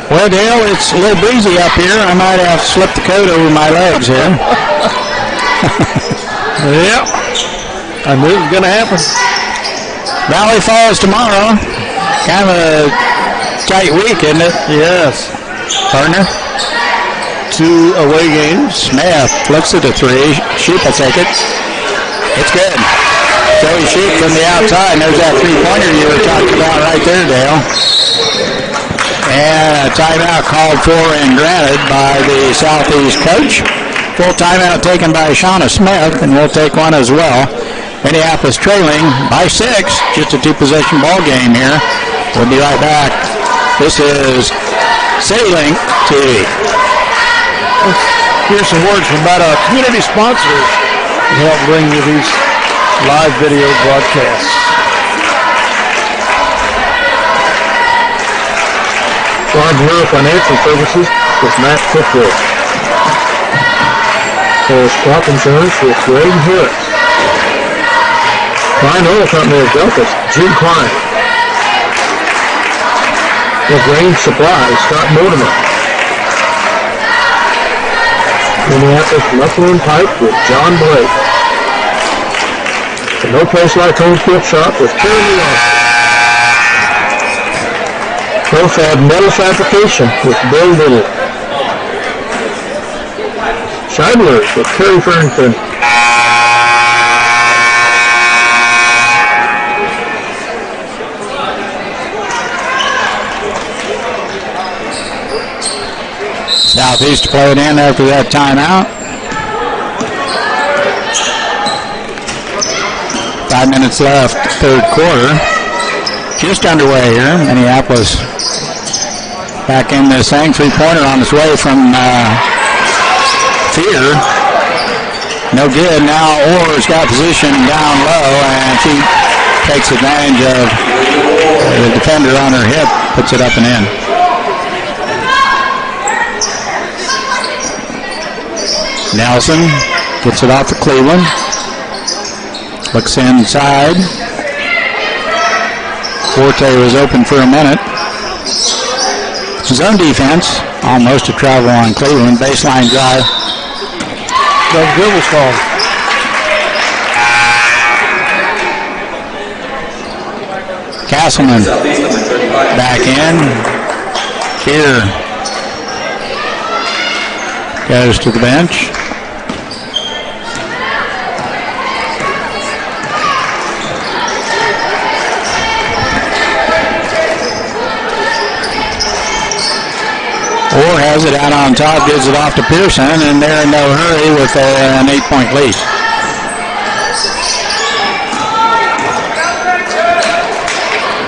Well, Dale, it's a little breezy up here. I might have slipped the coat over my legs here. Yep. I knew it was going to happen. Valley Falls tomorrow. Kind of a tight week, isn't it? Yes. Partner? 2 away games. Smith looks at the three. Sheep will take it. It's good. Joey Sheep from the outside. There's that three-pointer you were talking about right there, Dale. And a timeout called for and granted by the Southeast coach. Full timeout taken by Shauna Smith, and we'll take one as well. Minneapolis trailing by 6. Just a two-possession ball game here. We'll be right back. This is CityLink TV. Here's some words from about our community sponsors to help bring you these live video broadcasts. Farm Bureau Financial Services with Matt Cookwood. Forest Crop Insurance with Greg Harris. Klein Oil Company of Delphus, Jim Klein. LaGrange Supply, Scott Mortimer. Minneapolis Muffler and Pipe with John Blake. The No Place Like Home Gift Shop with Terry Austin. Both have metal fabrication with Bill Little. Scheidler with Terry Farrington. Southeast to play it in after that timeout. 5 minutes left, third quarter. Just underway here. Minneapolis back in this thing. Three-pointer on its way from Fear. No good. Now Orr's got position down low, and she takes advantage of the defender on her hip, puts it up and in. Nelson gets it off to Cleveland. Looks inside. Forte was open for a minute. Zone defense, almost a travel on Cleveland. Baseline drive. That good was called. Castleman back in. Here goes to the bench. Orr has it out on top, gives it off to Pearson, and they're in no hurry with an 8-point lead.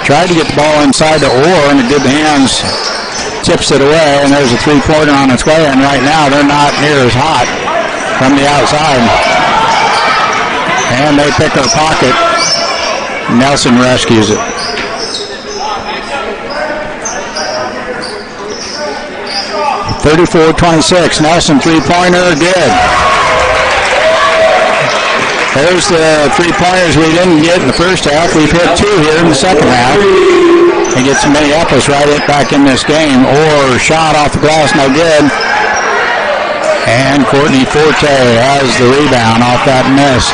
Tried to get the ball inside to Orr, and the good hands tips it away, and there's a three-pointer on its way, and right now they're not near as hot from the outside. And they pick her pocket. Nelson rescues it. 34-26, Nelson three-pointer, good. There's the three-pointers we didn't get in the first half. We've hit two here in the second half. And gets Minneapolis right back in this game. Or shot off the glass, no good. And Courtney Forte has the rebound off that miss.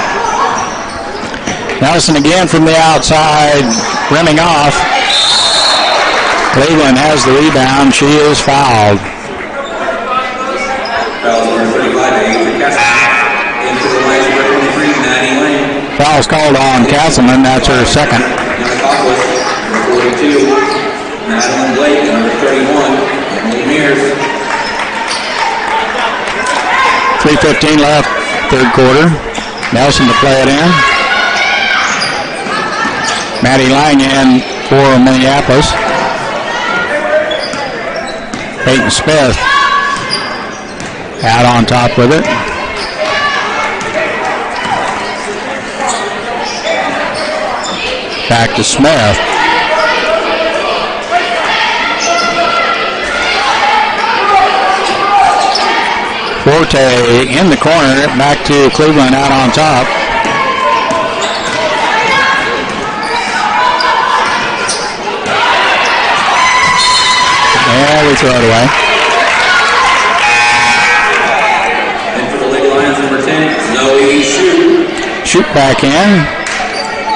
Nelson again from the outside, rimming off. Cleveland has the rebound. She is fouled. Foul's called on Castleman. That's her second. 42, Madeline Blake, number 31, Emily Mears. 3:15 left, third quarter. Nelson to play it in. Maddie Lang in for Minneapolis. Peyton Smith out on top with it. Back to Smith. Forte in the corner, back to Cleveland out on top. And we throw it away. And for the Lady Lions, number 10, Zoe Shoot. Shoot back in.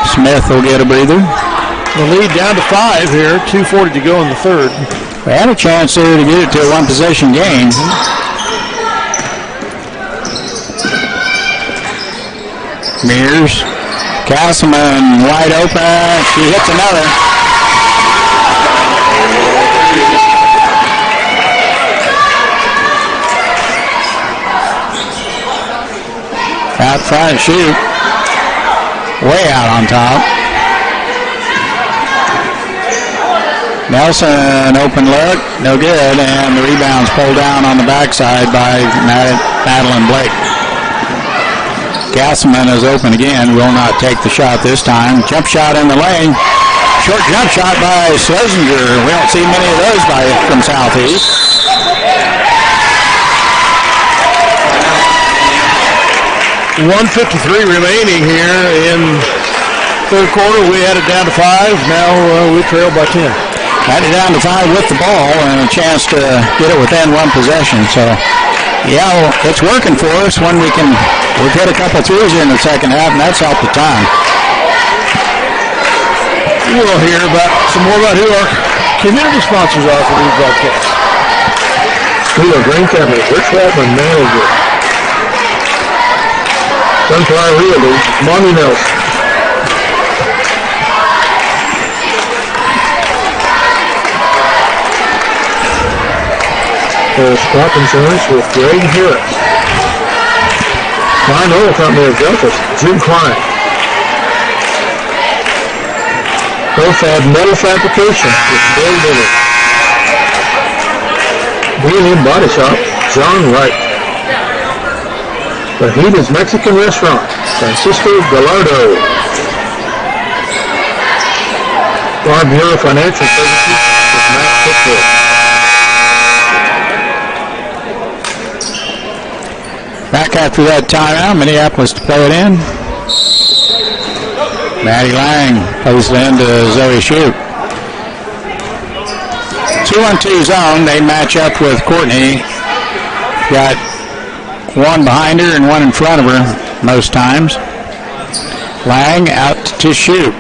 Smith will get a breather. The lead down to 5 here, 2:40 to go in the third. They had a chance there to get it to a one-possession game. Mears. Castleman wide open. She hits another. Out front shoot. Way out on top. Nelson, open look, no good, and the rebound's pulled down on the backside by Madeline Blake. Castleman is open again, will not take the shot this time. Jump shot in the lane. Short jump shot by Schlesinger. We don't see many of those from Southeast. .153 remaining here in third quarter. We had it down to 5. Now we trail by 10. Had it down to 5 with the ball and a chance to get it within one possession. So, yeah, it's working for us when we've hit a couple threes in the second half, and that's helped the time. We'll hear more about who our Community sponsors offer these broadcasts. School of Grain Cabinet, Rich Waltman, manager. Sunflower Realty, Monty Nelson. There's crop insurance with Greg Harris. Klein Oil Company of Delphus, Jim Klein. Profab Metal Fabrication with Bill Dillard. B&M Body Shop, John Wright. Fajitas Mexican Restaurant, Francisco Gallardo. Bar Bureau Financial Services with Matt Pittsburgh. Back after that timeout, Minneapolis to play it in. Maddie Lang plays it into Zoe Shoup. 2-on-2 zone. They match up with Courtney. Got one behind her and one in front of her most times. Lang out to Shoup.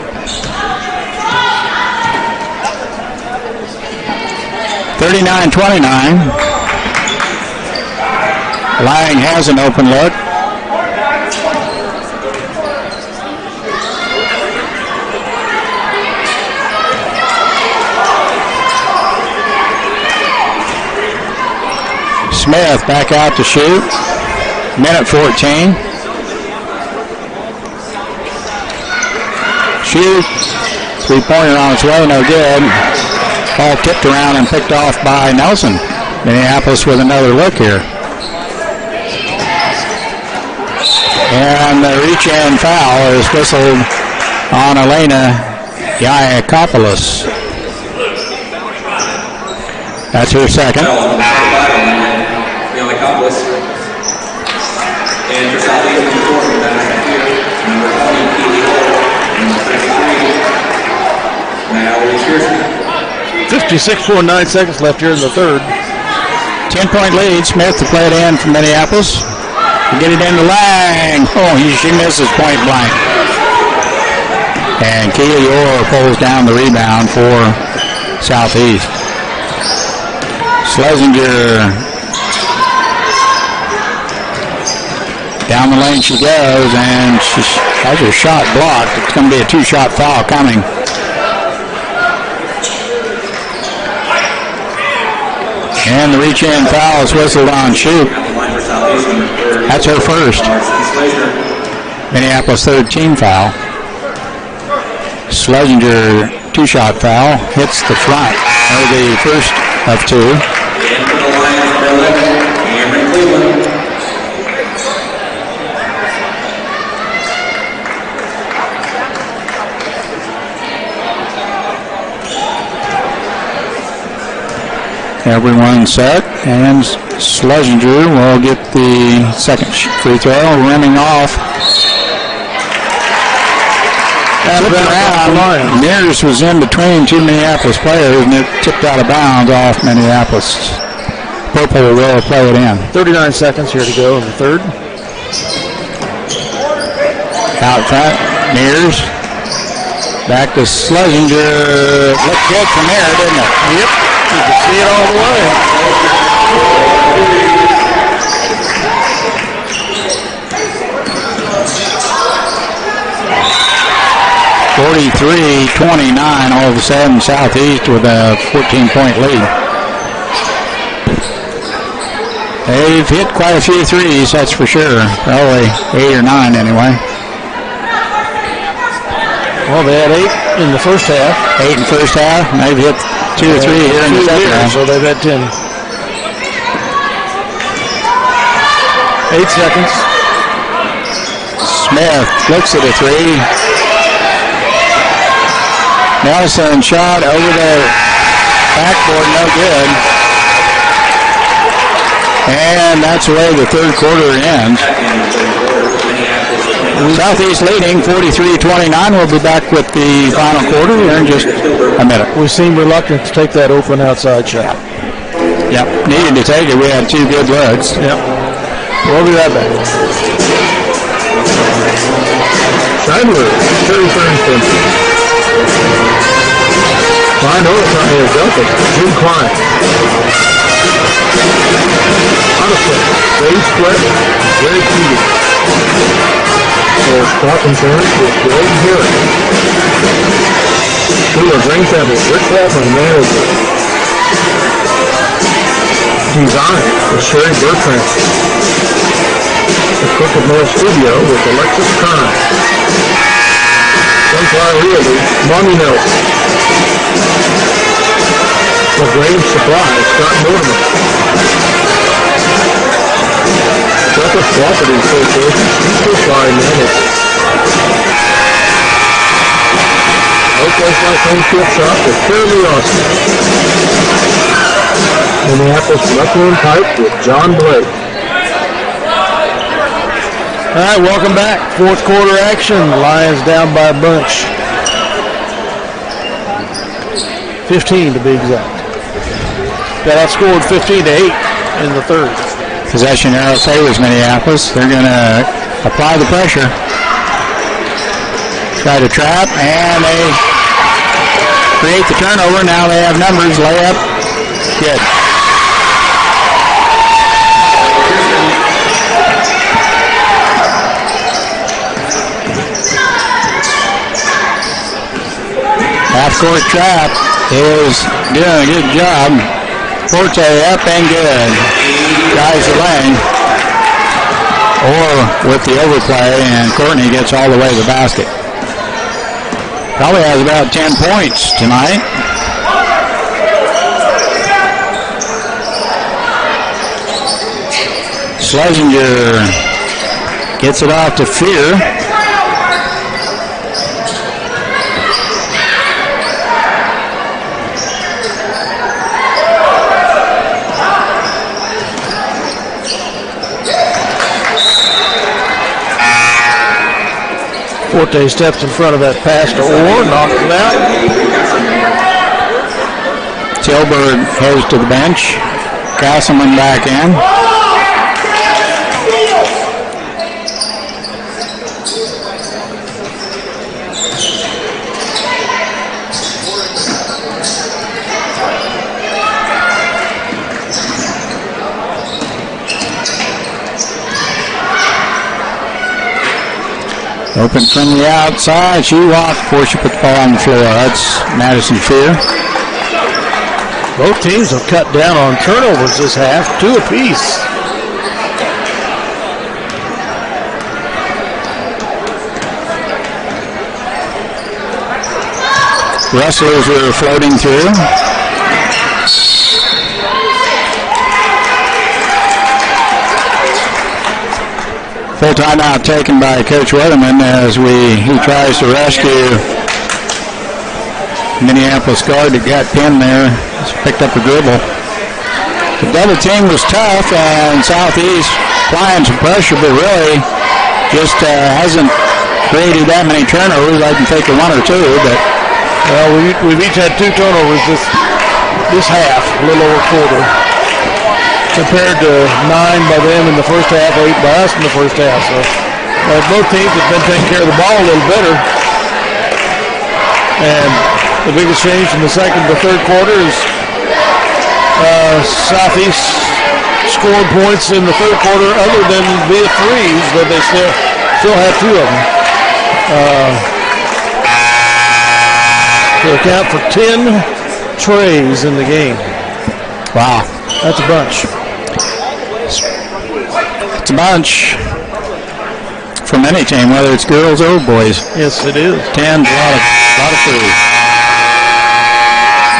39-29. Lang has an open look. Smith back out to shoot. Minute 14. Shoot. Three-pointer on its way, no good. Ball tipped around and picked off by Nelson. Minneapolis with another look here. And the reach-in foul is whistled on Elena Iacopoulos. That's her second. And for Southeast, number 4 from that here, number 20, Keely Hall, number 33. Now it's yours. 56.9 seconds left here in the third. 10-point lead. Smith to play it in from Minneapolis. Get it into Lang. Oh, she misses point blank. And Keely Orr pulls down the rebound for Southeast. Schlesinger. Down the lane she goes, and she has her shot blocked. It's going to be a two-shot foul coming. And the reach-in foul is whistled on Shoup. That's her first. Minneapolis third team foul. Schlesinger two-shot foul hits the front, or the first of two. Everyone set, and Schlesinger will get the second free throw, rimming off. Around. Mears was in between two Minneapolis players, and it tipped out of bounds off Minneapolis. Purple will play it in. 39 seconds here to go in the third. Out front, Mears. Back to Schlesinger. Looked good from there, didn't it? Yep. You can see it all the way. 43-29, all of a sudden Southeast with a 14-point lead. They've hit quite a few threes, that's for sure. Probably 8 or 9 anyway. Well, they had 8 in the first half. 8 in the first half. They've hit 2 or 3 here in the second half. So they've had 10. 8 seconds. Smith looks at a three. Nelson shot over the backboard, no good. And that's the way the third quarter ends. Southeast leading 43-29. We'll be back with the final quarter here in just a minute. We seem reluctant to take that open outside shot. Yep, needed to take it. We had 2 good looks. Yep. We'll be right back. Scheidler, Terry Fernston. Klein overtime is Delta. Jim Klein. On a play. Dave Split. Very key. So spot and turn with Greg Herrick. Steelers ring center. Rick Waltman, manager. Design with Sherry Bertrand. The Crooked North Studio with Alexis Kern. Sunflower Realty, Monty Nelson. LaGrange Supply, Scott Mortimer. Suffolk Property Association, Supply Manager. No Place Like Home Gift Shop with Fairly Austin. Minneapolis Knuckle and Pipe with John Blake. All right, welcome back. Fourth quarter action. Lions down by a bunch. 15 to be exact. Got outscored 15-8 in the third. Possession arrow favors Minneapolis. They're going to apply the pressure. Try to trap, and they create the turnover. Now they have numbers. Layup. Good. Half-court trap is doing a good job. Forte up and good. Drives the lane. Or with the overplay, and Courtney gets all the way to the basket. Probably has about 10 points tonight. Schlesinger gets it off to Fear. Forte steps in front of that pass to Orr, knocks it out. Tilburg goes to the bench. Castleman back in. Open from the outside. She walked before she put the ball on the floor. That's Madison Fear. Both teams have cut down on turnovers this half, 2 apiece. Wrestlers were floating through. Full timeout taken by Coach Weatherman as he tries to rescue Minneapolis guard that got pinned there. He's picked up a dribble. The double team was tough, and Southeast applying some pressure, but really just hasn't created that many turnovers. I can think of 1 or 2, but well, we've each had 2 turnovers this half, a little over a quarter, compared to 9 by them in the first half, 8 by us in the first half. So both teams have been taking care of the ball a little better. And the biggest change from the second to third quarter is Southeast scored points in the third quarter other than via threes, but they still have 2 of them. To account for 10 trays in the game. Wow. That's a bunch. It's a bunch from any team, whether it's girls or boys. Yes, it is. 10, a lot of threes.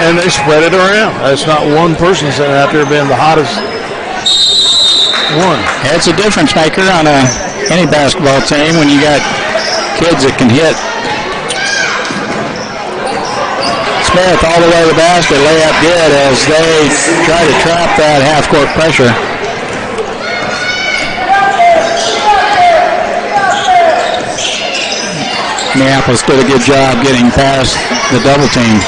And they spread it around. It's not one person sitting out there being the hottest one. Yeah, it's a difference maker on any basketball team when you got kids that can hit. Smith all the way to the basket, layup good as they try to trap that half-court pressure. Minneapolis did a good job getting past the double team.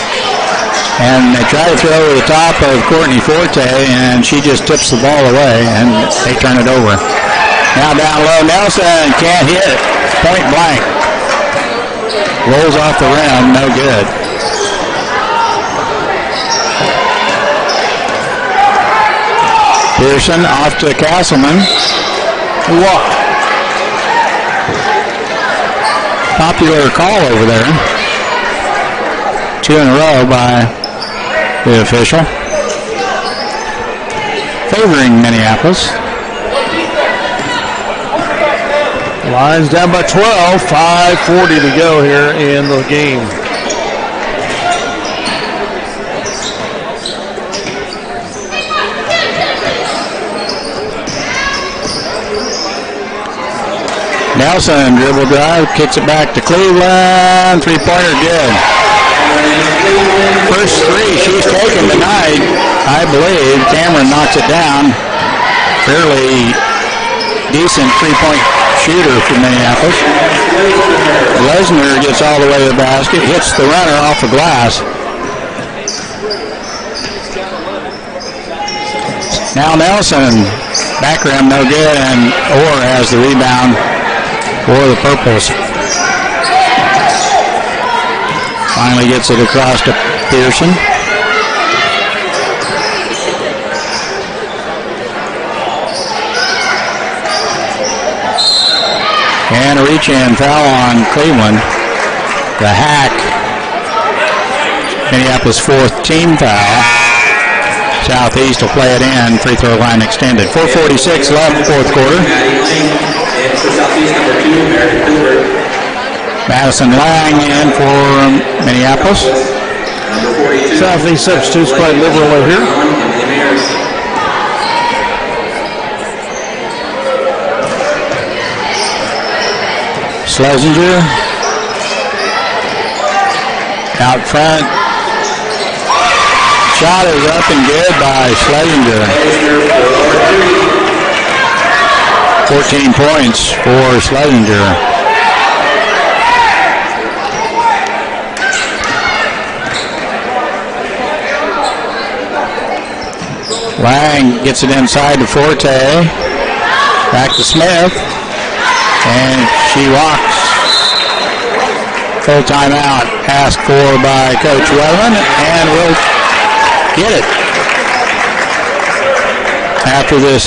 And they try to throw over the top of Courtney Forte, and she just tips the ball away, and they turn it over. Now down low, Nelson can't hit it. Point blank. Rolls off the rim, no good. Pearson off to Castleman. Walk. Popular call over there. 2 in a row by the official. Favoring Minneapolis. Lions down by 12. 5:40 to go here in the game. Nelson dribble drive, kicks it back to Cleveland. 3-pointer good. First three she's taken tonight, I believe. Cameron knocks it down. Fairly decent 3-point shooter for Minneapolis. Lesnar gets all the way to the basket, hits the runner off the glass. Now Nelson, back rim no good, and Orr has the rebound for the Purples. Finally gets it across to Pearson. And a reach-in foul on Cleveland. The hack. Minneapolis' 4th team foul. Southeast will play it in. Free throw line extended. 4:46 left, 4th quarter. Madison Lang in for Minneapolis. Southeast substitutes quite liberally here. Schlesinger out front. Shot is up and good by Schlesinger. 14 points for Schlesinger. Lang gets it inside to Forte. Back to Smith. And she walks. Full timeout asked for by Coach Wellen, and will get it. After this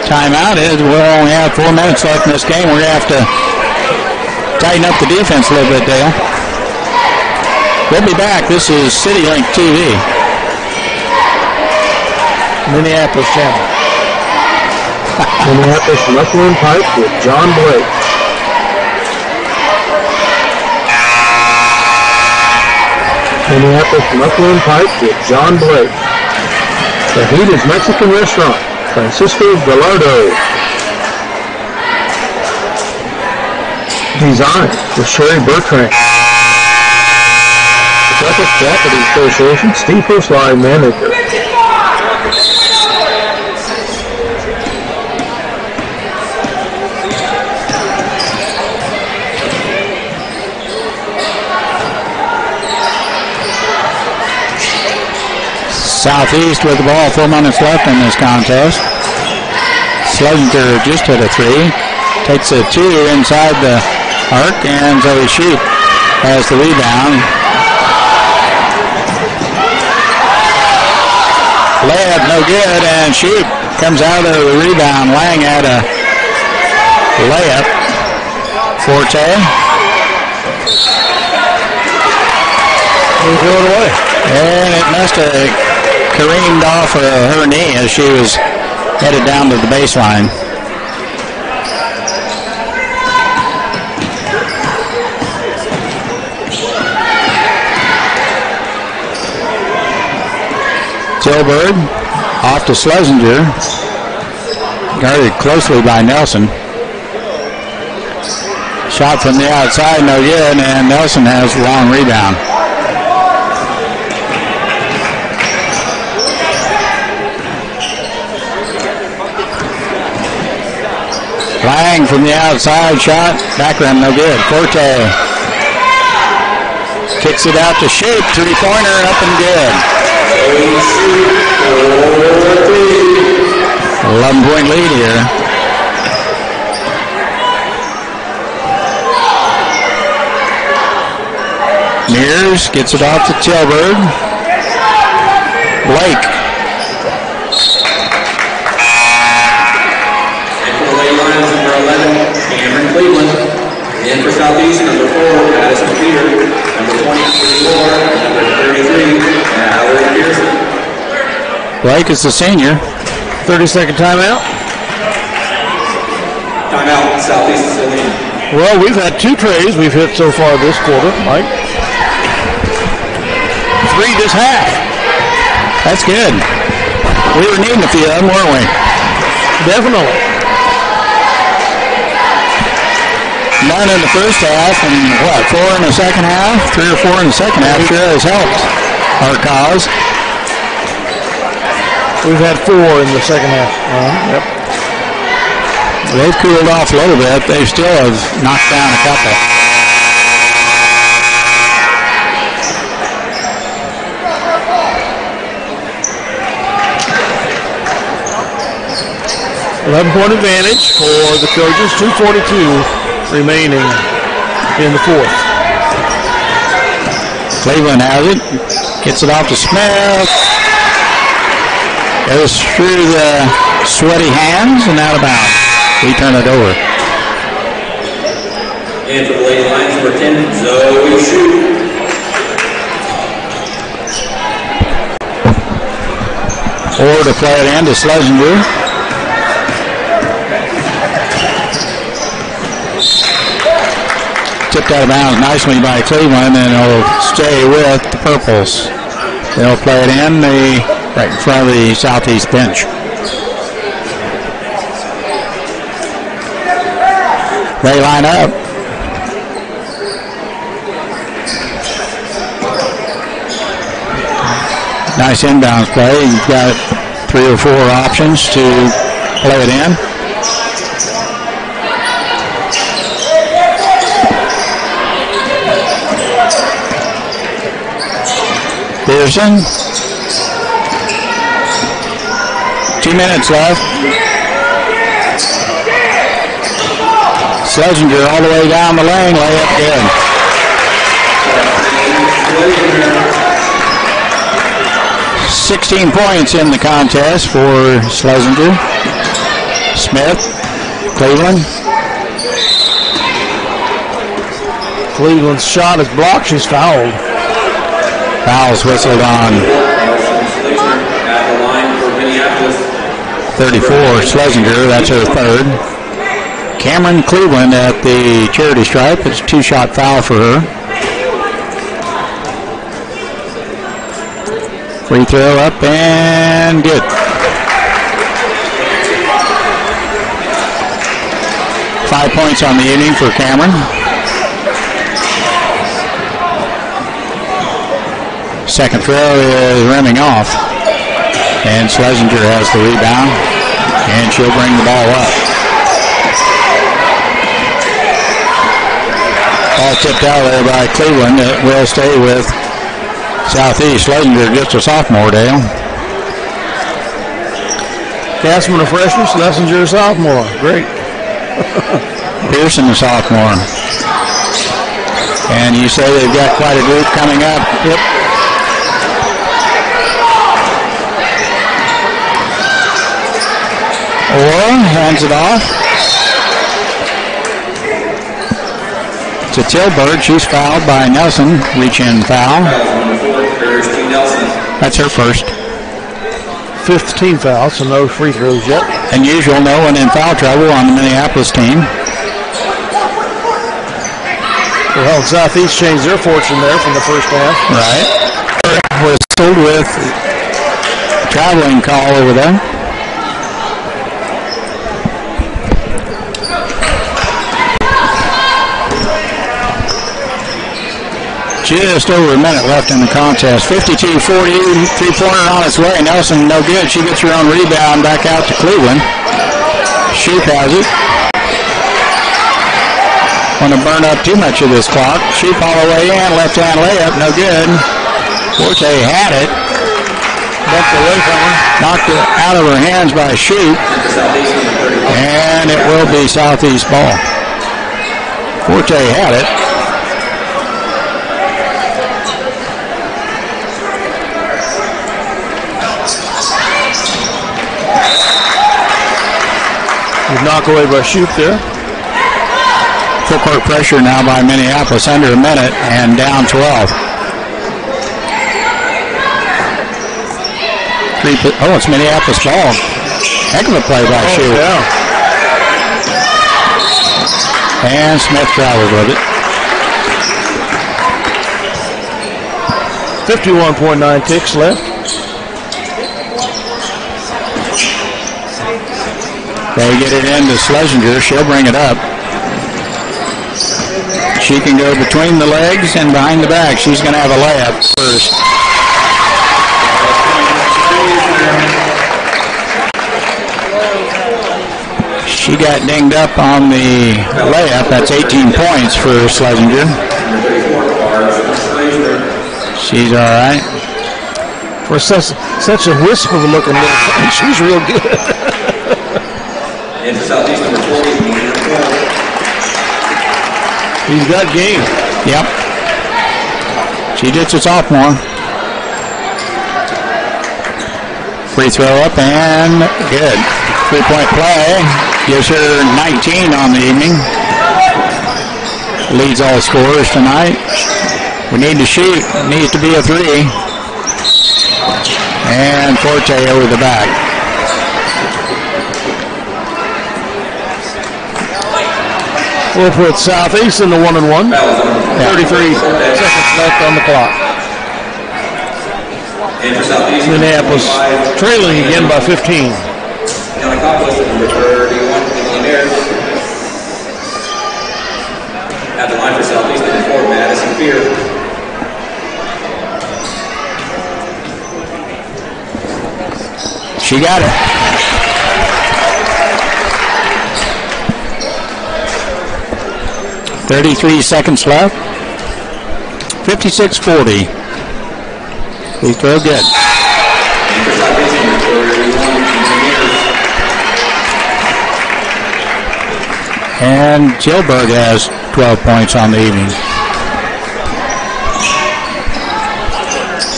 timeout, we'll only have 4 minutes left in this game. We're going to have to tighten up the defense a little bit, Dale. We'll be back. This is CityLink TV. Minneapolis channel. Minneapolis knuckle and pipe with John Blake. Minneapolis knuckle and pipe with John Blake. The Heat is Mexican restaurant, Francisco Gallardo. Design with Sherry Bertrand. Southwest Property Association, Steve Persline, manager. Southeast with the ball, 4 minutes left in this contest. Schlesinger just hit a 3. Takes a 2 inside the arc, and Zoe Sheep has the rebound. Layup no good, and Sheep comes out of the rebound. Lang had a layup. Forte. Throw it away. And it must have careened off her knee as she was headed down to the baseline. Tilburg off to Schlesinger, guarded closely by Nelson. Shot from the outside, no good, and Nelson has a long rebound. Lang from the outside, shot, back rim, no good. Forte kicks it out to Sheep, 3-pointer, up and good. 11-point lead here. Mears gets it off to Tilburg. Blake. Blake is the senior. 30-second timeout. Timeout, Southeast Saline. Well, we've had 2 trays we've hit so far this quarter, Mike. 3 this half. That's good. We were needing a few of them, weren't we? Definitely. None in the first half, and 4 in the second half? 3 or 4 in the second half sure has helped our cause. We've had 4 in the second half. Yep. They've cooled off a little bit. They still have knocked down a couple. .11 advantage for the Trojans. 2:42 remaining in the fourth. Cleveland has it. Gets it off to Smith. Goes through the sweaty hands and out of bounds. We turn it over. And for the Lady Lions, number 10, Zoe Shue. Or to play it in to Schlesinger. Tipped out of bounds nicely by Cleveland, and it'll stay with the Purples. They'll play it in right in front of the Southeast bench. They line up. Nice inbounds play. You've got 3 or 4 options to play it in. Pearson. 2 minutes left. Schlesinger all the way down the lane, layup good. Schlesinger. 16 points in the contest for Schlesinger. Smith, Cleveland. Cleveland's shot is blocked. She's fouled. Fouls whistled on 34, Schlesinger. That's her third. Cameron Cleveland at the charity stripe. It's a 2-shot foul for her. Free throw up and good. Five points on the evening for Cameron. Second throw is rimming off. And Schlesinger has the rebound. And she'll bring the ball up. Ball tipped out there by Cleveland. It will stay with Southeast. Schlesinger, just a sophomore, Dale. Castman a freshman, Schlesinger a sophomore. Great. Pearson a sophomore. And you say they've got quite a group coming up. Yep. Or hands it off to Tilburg. She's fouled by Nelson. Reach-in foul. That's her first. 5th team foul, so no free throws yet. Unusual, no one in foul trouble on the Minneapolis team. Well, Southeast changed their fortune there from the first half. Right. Whistled with traveling call over there. Just over a minute left in the contest. 52-40, three-pointer on its way. Nelson, no good. She gets her own rebound back out to Cleveland. Sheep has it. Want to burn up too much of this clock. Sheep all the way in. Left-hand layup, no good. Forte had it. Bumped away from her. Knocked it out of her hands by Sheep. And it will be Southeast ball. Forte had it. Knock away by Shoup there. Full court pressure now by Minneapolis, under a minute and down 12. Oh, it's Minneapolis ball. Heck of a play by Shue. Yeah. And Smith travels with it. 51.9 ticks left. They get it into Schlesinger. She'll bring it up. She can go between the legs and behind the back. She's going to have a layup first. She got dinged up on the layup. That's 18 points for Schlesinger. She's all right. For such a whisper looking little thing, she's real good. Into Southeast number 40. He's got game. Yep. She gets a sophomore. Free throw up and good. 3-point play. Gives her 19 on the evening. Leads all scorers tonight. We need to shoot. It needs to be a 3. And Forte over the back. We'll put Southeast in the 1-1. 33 seconds left on the clock. Minneapolis trailing again by 15. Number 31, Millionaires. At the line for Southeast, number 4, Madison Fear. She got it. .33 seconds left. 56-40. Free throw good. And Gilbert has 12 points on the evening.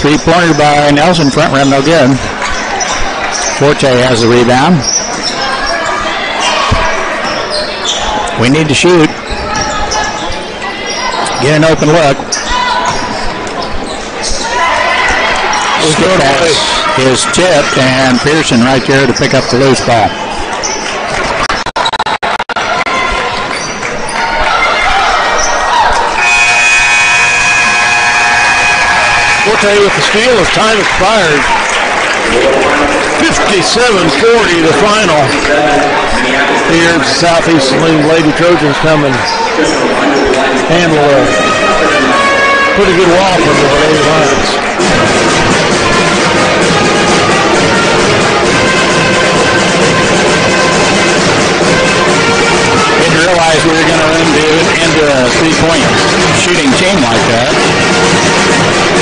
3-pointer by Nelson, front rim, no good. Forte has the rebound. We need to shoot. Get an open look. Pass is tipped, and Pearson right there to pick up the loose ball. Forte with the steal as time expired. 57-40 the final. Here's Southeast Saline Lady Trojans coming. Handle a pretty good wallop under the Lady Lions. Didn't realize we were going to run into a three-point shooting team like that.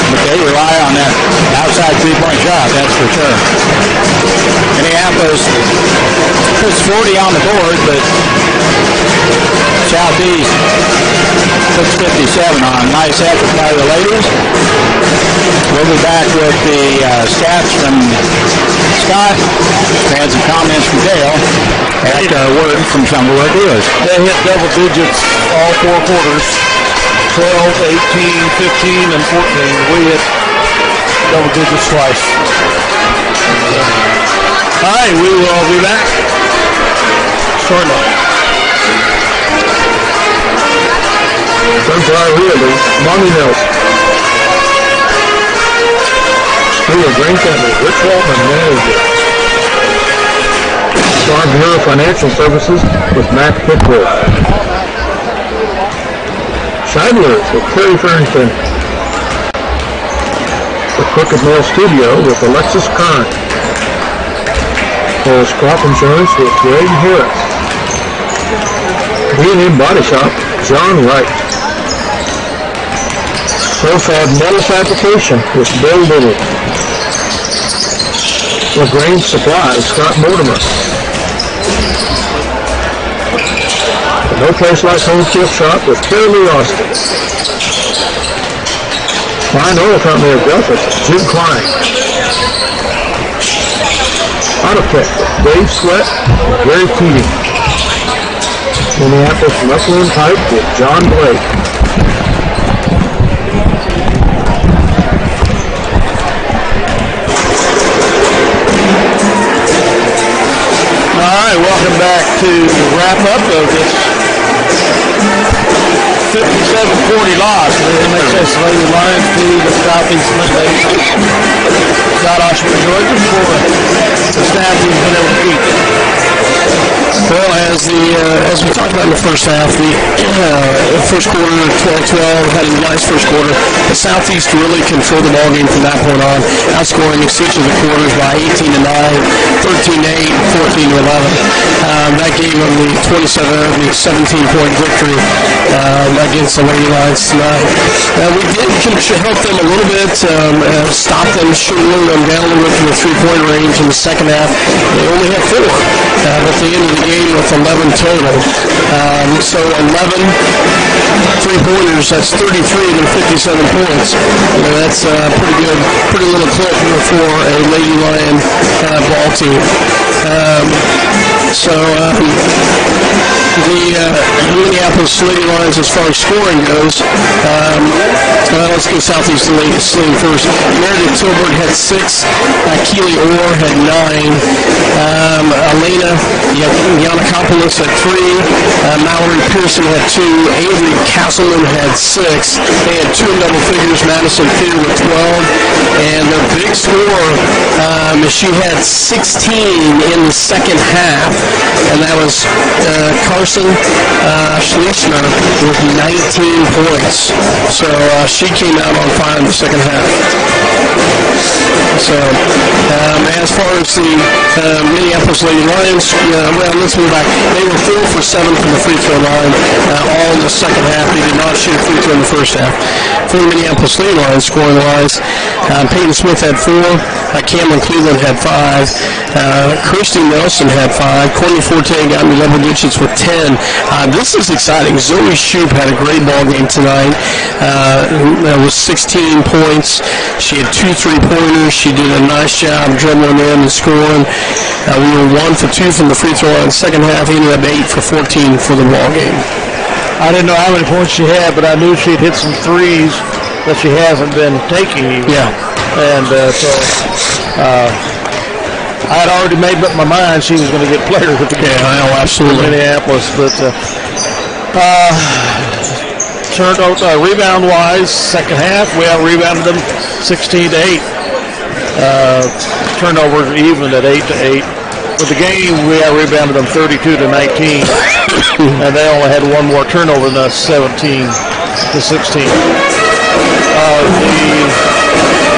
But they rely on that outside three-point shot, that's for sure. Minneapolis puts 40 on the board, but Southeast puts 57 on. Nice effort by the ladies. We'll be back with the stats from Scott and some comments from Dale after a word from some of our viewers. They hit double digits all 4 quarters. 12, 18, 15, and 14. We hit double digits twice. All right, we will be back shortly. Sunflower Realty, Monty Nelson. School of Green County, Rich Waltman, manager. Star Bureau Financial Services with Matt Pickwood. Scheidler's with Terry Farrington. The Crooked Mill Studio with Alexis Kern. Paul's Crop Insurance with Greg Harris. B&M Body Shop, John Wright. Profab Metal Fabrication with Bill Little. LaGrange Supply, Scott Mortimer. No Place Like Home Gift Shop with Fairleigh Austin. Fine Oil Company of Belfast, Jim Klein. Autotech, Dave Sweat, and Gary Keating. Minneapolis Muffler and Pipe with John Blake. Welcome back to the wrap-up of this 57-40 loss. The MHS Lady Lions to the Southeast Ladies. Scott Oshman joins us for the staff who's been able to beat. Well, as we talked about in the first half, the first quarter, 12-12, had a nice first quarter. The Southeast really controlled the ball game from that point on, outscoring each of the quarters by 18-9, 13-8, 14-11. That gave them the 17-point victory against the Lady Lions tonight. We did help them a little bit, stop them, shooting them down a little bit from the three-point range in the second half. They only had 4 at the end of the game with 11 total. So 11 three-pointers, that's 33 and 57 points. That's pretty good, pretty little clip for a Lady Lion ball team. The Minneapolis Lady Lions, as far as scoring goes, let's go Southeast Saline first. Meredith Tilburg had 6. Keely Orr had 9. Elena Yanakopoulos had 3. Mallory Pearson had 2. Avery Castleman had 6. They had 2 in double figures. Madison Fear with 12. And their big scorer, she had 16 in the second half, and that was Carson Schliessner with 19 points. So she came out on fire in the second half. So as far as the Minneapolis Lady Lions, let's move back. They were 4 for 7 from the free throw line, all in the second half. They did not shoot a free throw in the first half. For the Minneapolis Lady Lions, scoring-wise, Peyton Smith had 4. Cameron Cleveland had 5. Kirsty Nelson had 5. Courtney Forte got in the double digits with 10. This is exciting. Zoe Shoup had a great ball game tonight. That was 16 points. She had 2 3-pointers. She did a nice job dribbling in and scoring. We were 1 for 2 from the free throw line. Second half, ended up 8 for 14 for the ball game. I didn't know how many points she had, but I knew she'd hit some threes that she hasn't been taking even. Yeah. And I had already made up my mind she was going to get player of the game. Yeah, absolutely. Minneapolis, but turned out rebound-wise, second half, we out-rebounded them 16-8. Turnovers even at 8-8. For the game, we out-rebounded them 32-19, and they only had 1 more turnover than us, 17-16.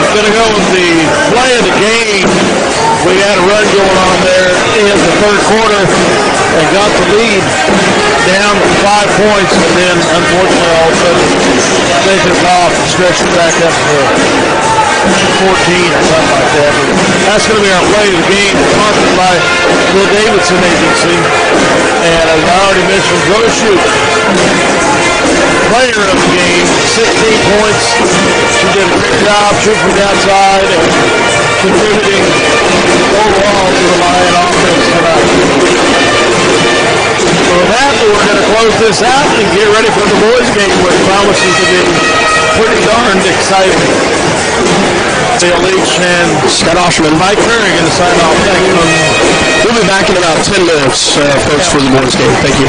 Going to go with the play of the game. We had a run going on there in the third quarter and got the lead down to 5 points, and then unfortunately all of a sudden they took off and stretched it back up to 14 or something like that. But that's going to be our play of the game, sponsored by the Davidson Agency. And as I already mentioned, Zoe Shoup, player of the game, 16 points. She did a great job shooting from the outside and contributing overall to the Lion offense tonight. So with that, we're going to close this out and get ready for the boys' game, which promises to be pretty darned exciting. Dale Leach and Scott Oshman, Mike Curry going to sign off. Thank you. We'll be back in about 10 minutes, folks, for the boys' game. Thank you.